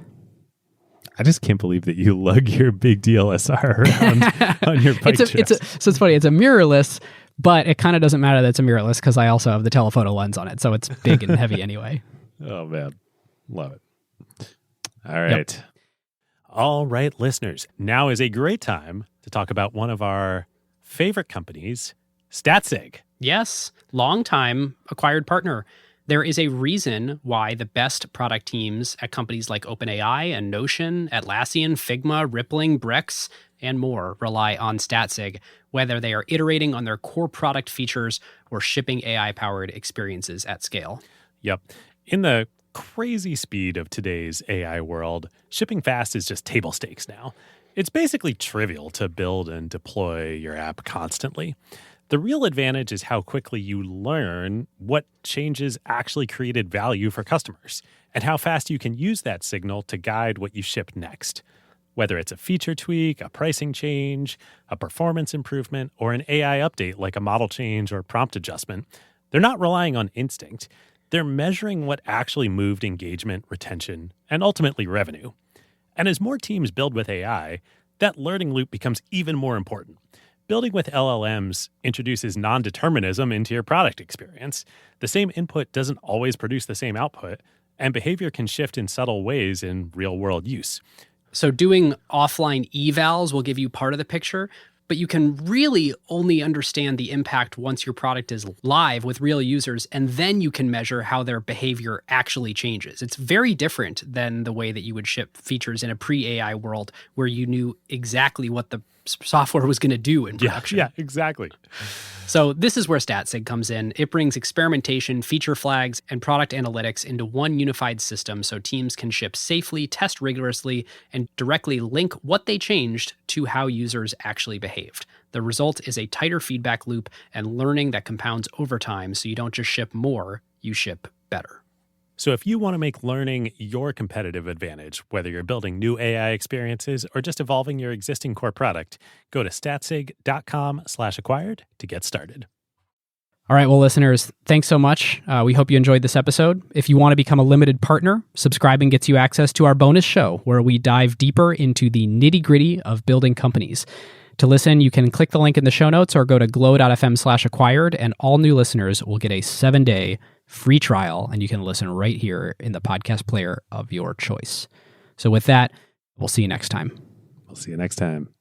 I just can't believe that you lug your big DLSR around on your bike chest. So it's funny. It's a mirrorless, but it kind of doesn't matter that it's a mirrorless because I also have the telephoto lens on it. So it's big and heavy anyway. Oh, man. Love it. All right. Yep. All right, listeners. Now is a great time to talk about one of our favorite companies, Statsig. Yes, long-time acquired partner. There is a reason why the best product teams at companies like OpenAI and Notion, Atlassian, Figma, Rippling, Brex, and more rely on Statsig, whether they are iterating on their core product features or shipping AI-powered experiences at scale. Yep. In the crazy speed of today's AI world, shipping fast is just table stakes now. It's basically trivial to build and deploy your app constantly. The real advantage is how quickly you learn what changes actually created value for customers and how fast you can use that signal to guide what you ship next. Whether it's a feature tweak, a pricing change, a performance improvement, or an AI update like a model change or prompt adjustment, they're not relying on instinct. They're measuring what actually moved engagement, retention, and ultimately revenue. And as more teams build with AI, that learning loop becomes even more important. Building with LLMs introduces non-determinism into your product experience. The same input doesn't always produce the same output, and behavior can shift in subtle ways in real-world use. So doing offline evals will give you part of the picture, but you can really only understand the impact once your product is live with real users, and then you can measure how their behavior actually changes. It's very different than the way that you would ship features in a pre-AI world where you knew exactly what the software was going to do in production. Yeah, exactly. So this is where Statsig comes in. It brings experimentation, feature flags, and product analytics into one unified system so teams can ship safely, test rigorously, and directly link what they changed to how users actually behaved. The result is a tighter feedback loop and learning that compounds over time, so you don't just ship more, you ship better. So if you want to make learning your competitive advantage, whether you're building new AI experiences or just evolving your existing core product, go to statsig.com/acquired to get started. All right, well, listeners, thanks so much. We hope you enjoyed this episode. If you want to become a limited partner, subscribing gets you access to our bonus show where we dive deeper into the nitty-gritty of building companies. To listen, you can click the link in the show notes or go to glow.fm/acquired, and all new listeners will get a 7-day free trial, and you can listen right here in the podcast player of your choice. So with that, we'll see you next time. We'll see you next time.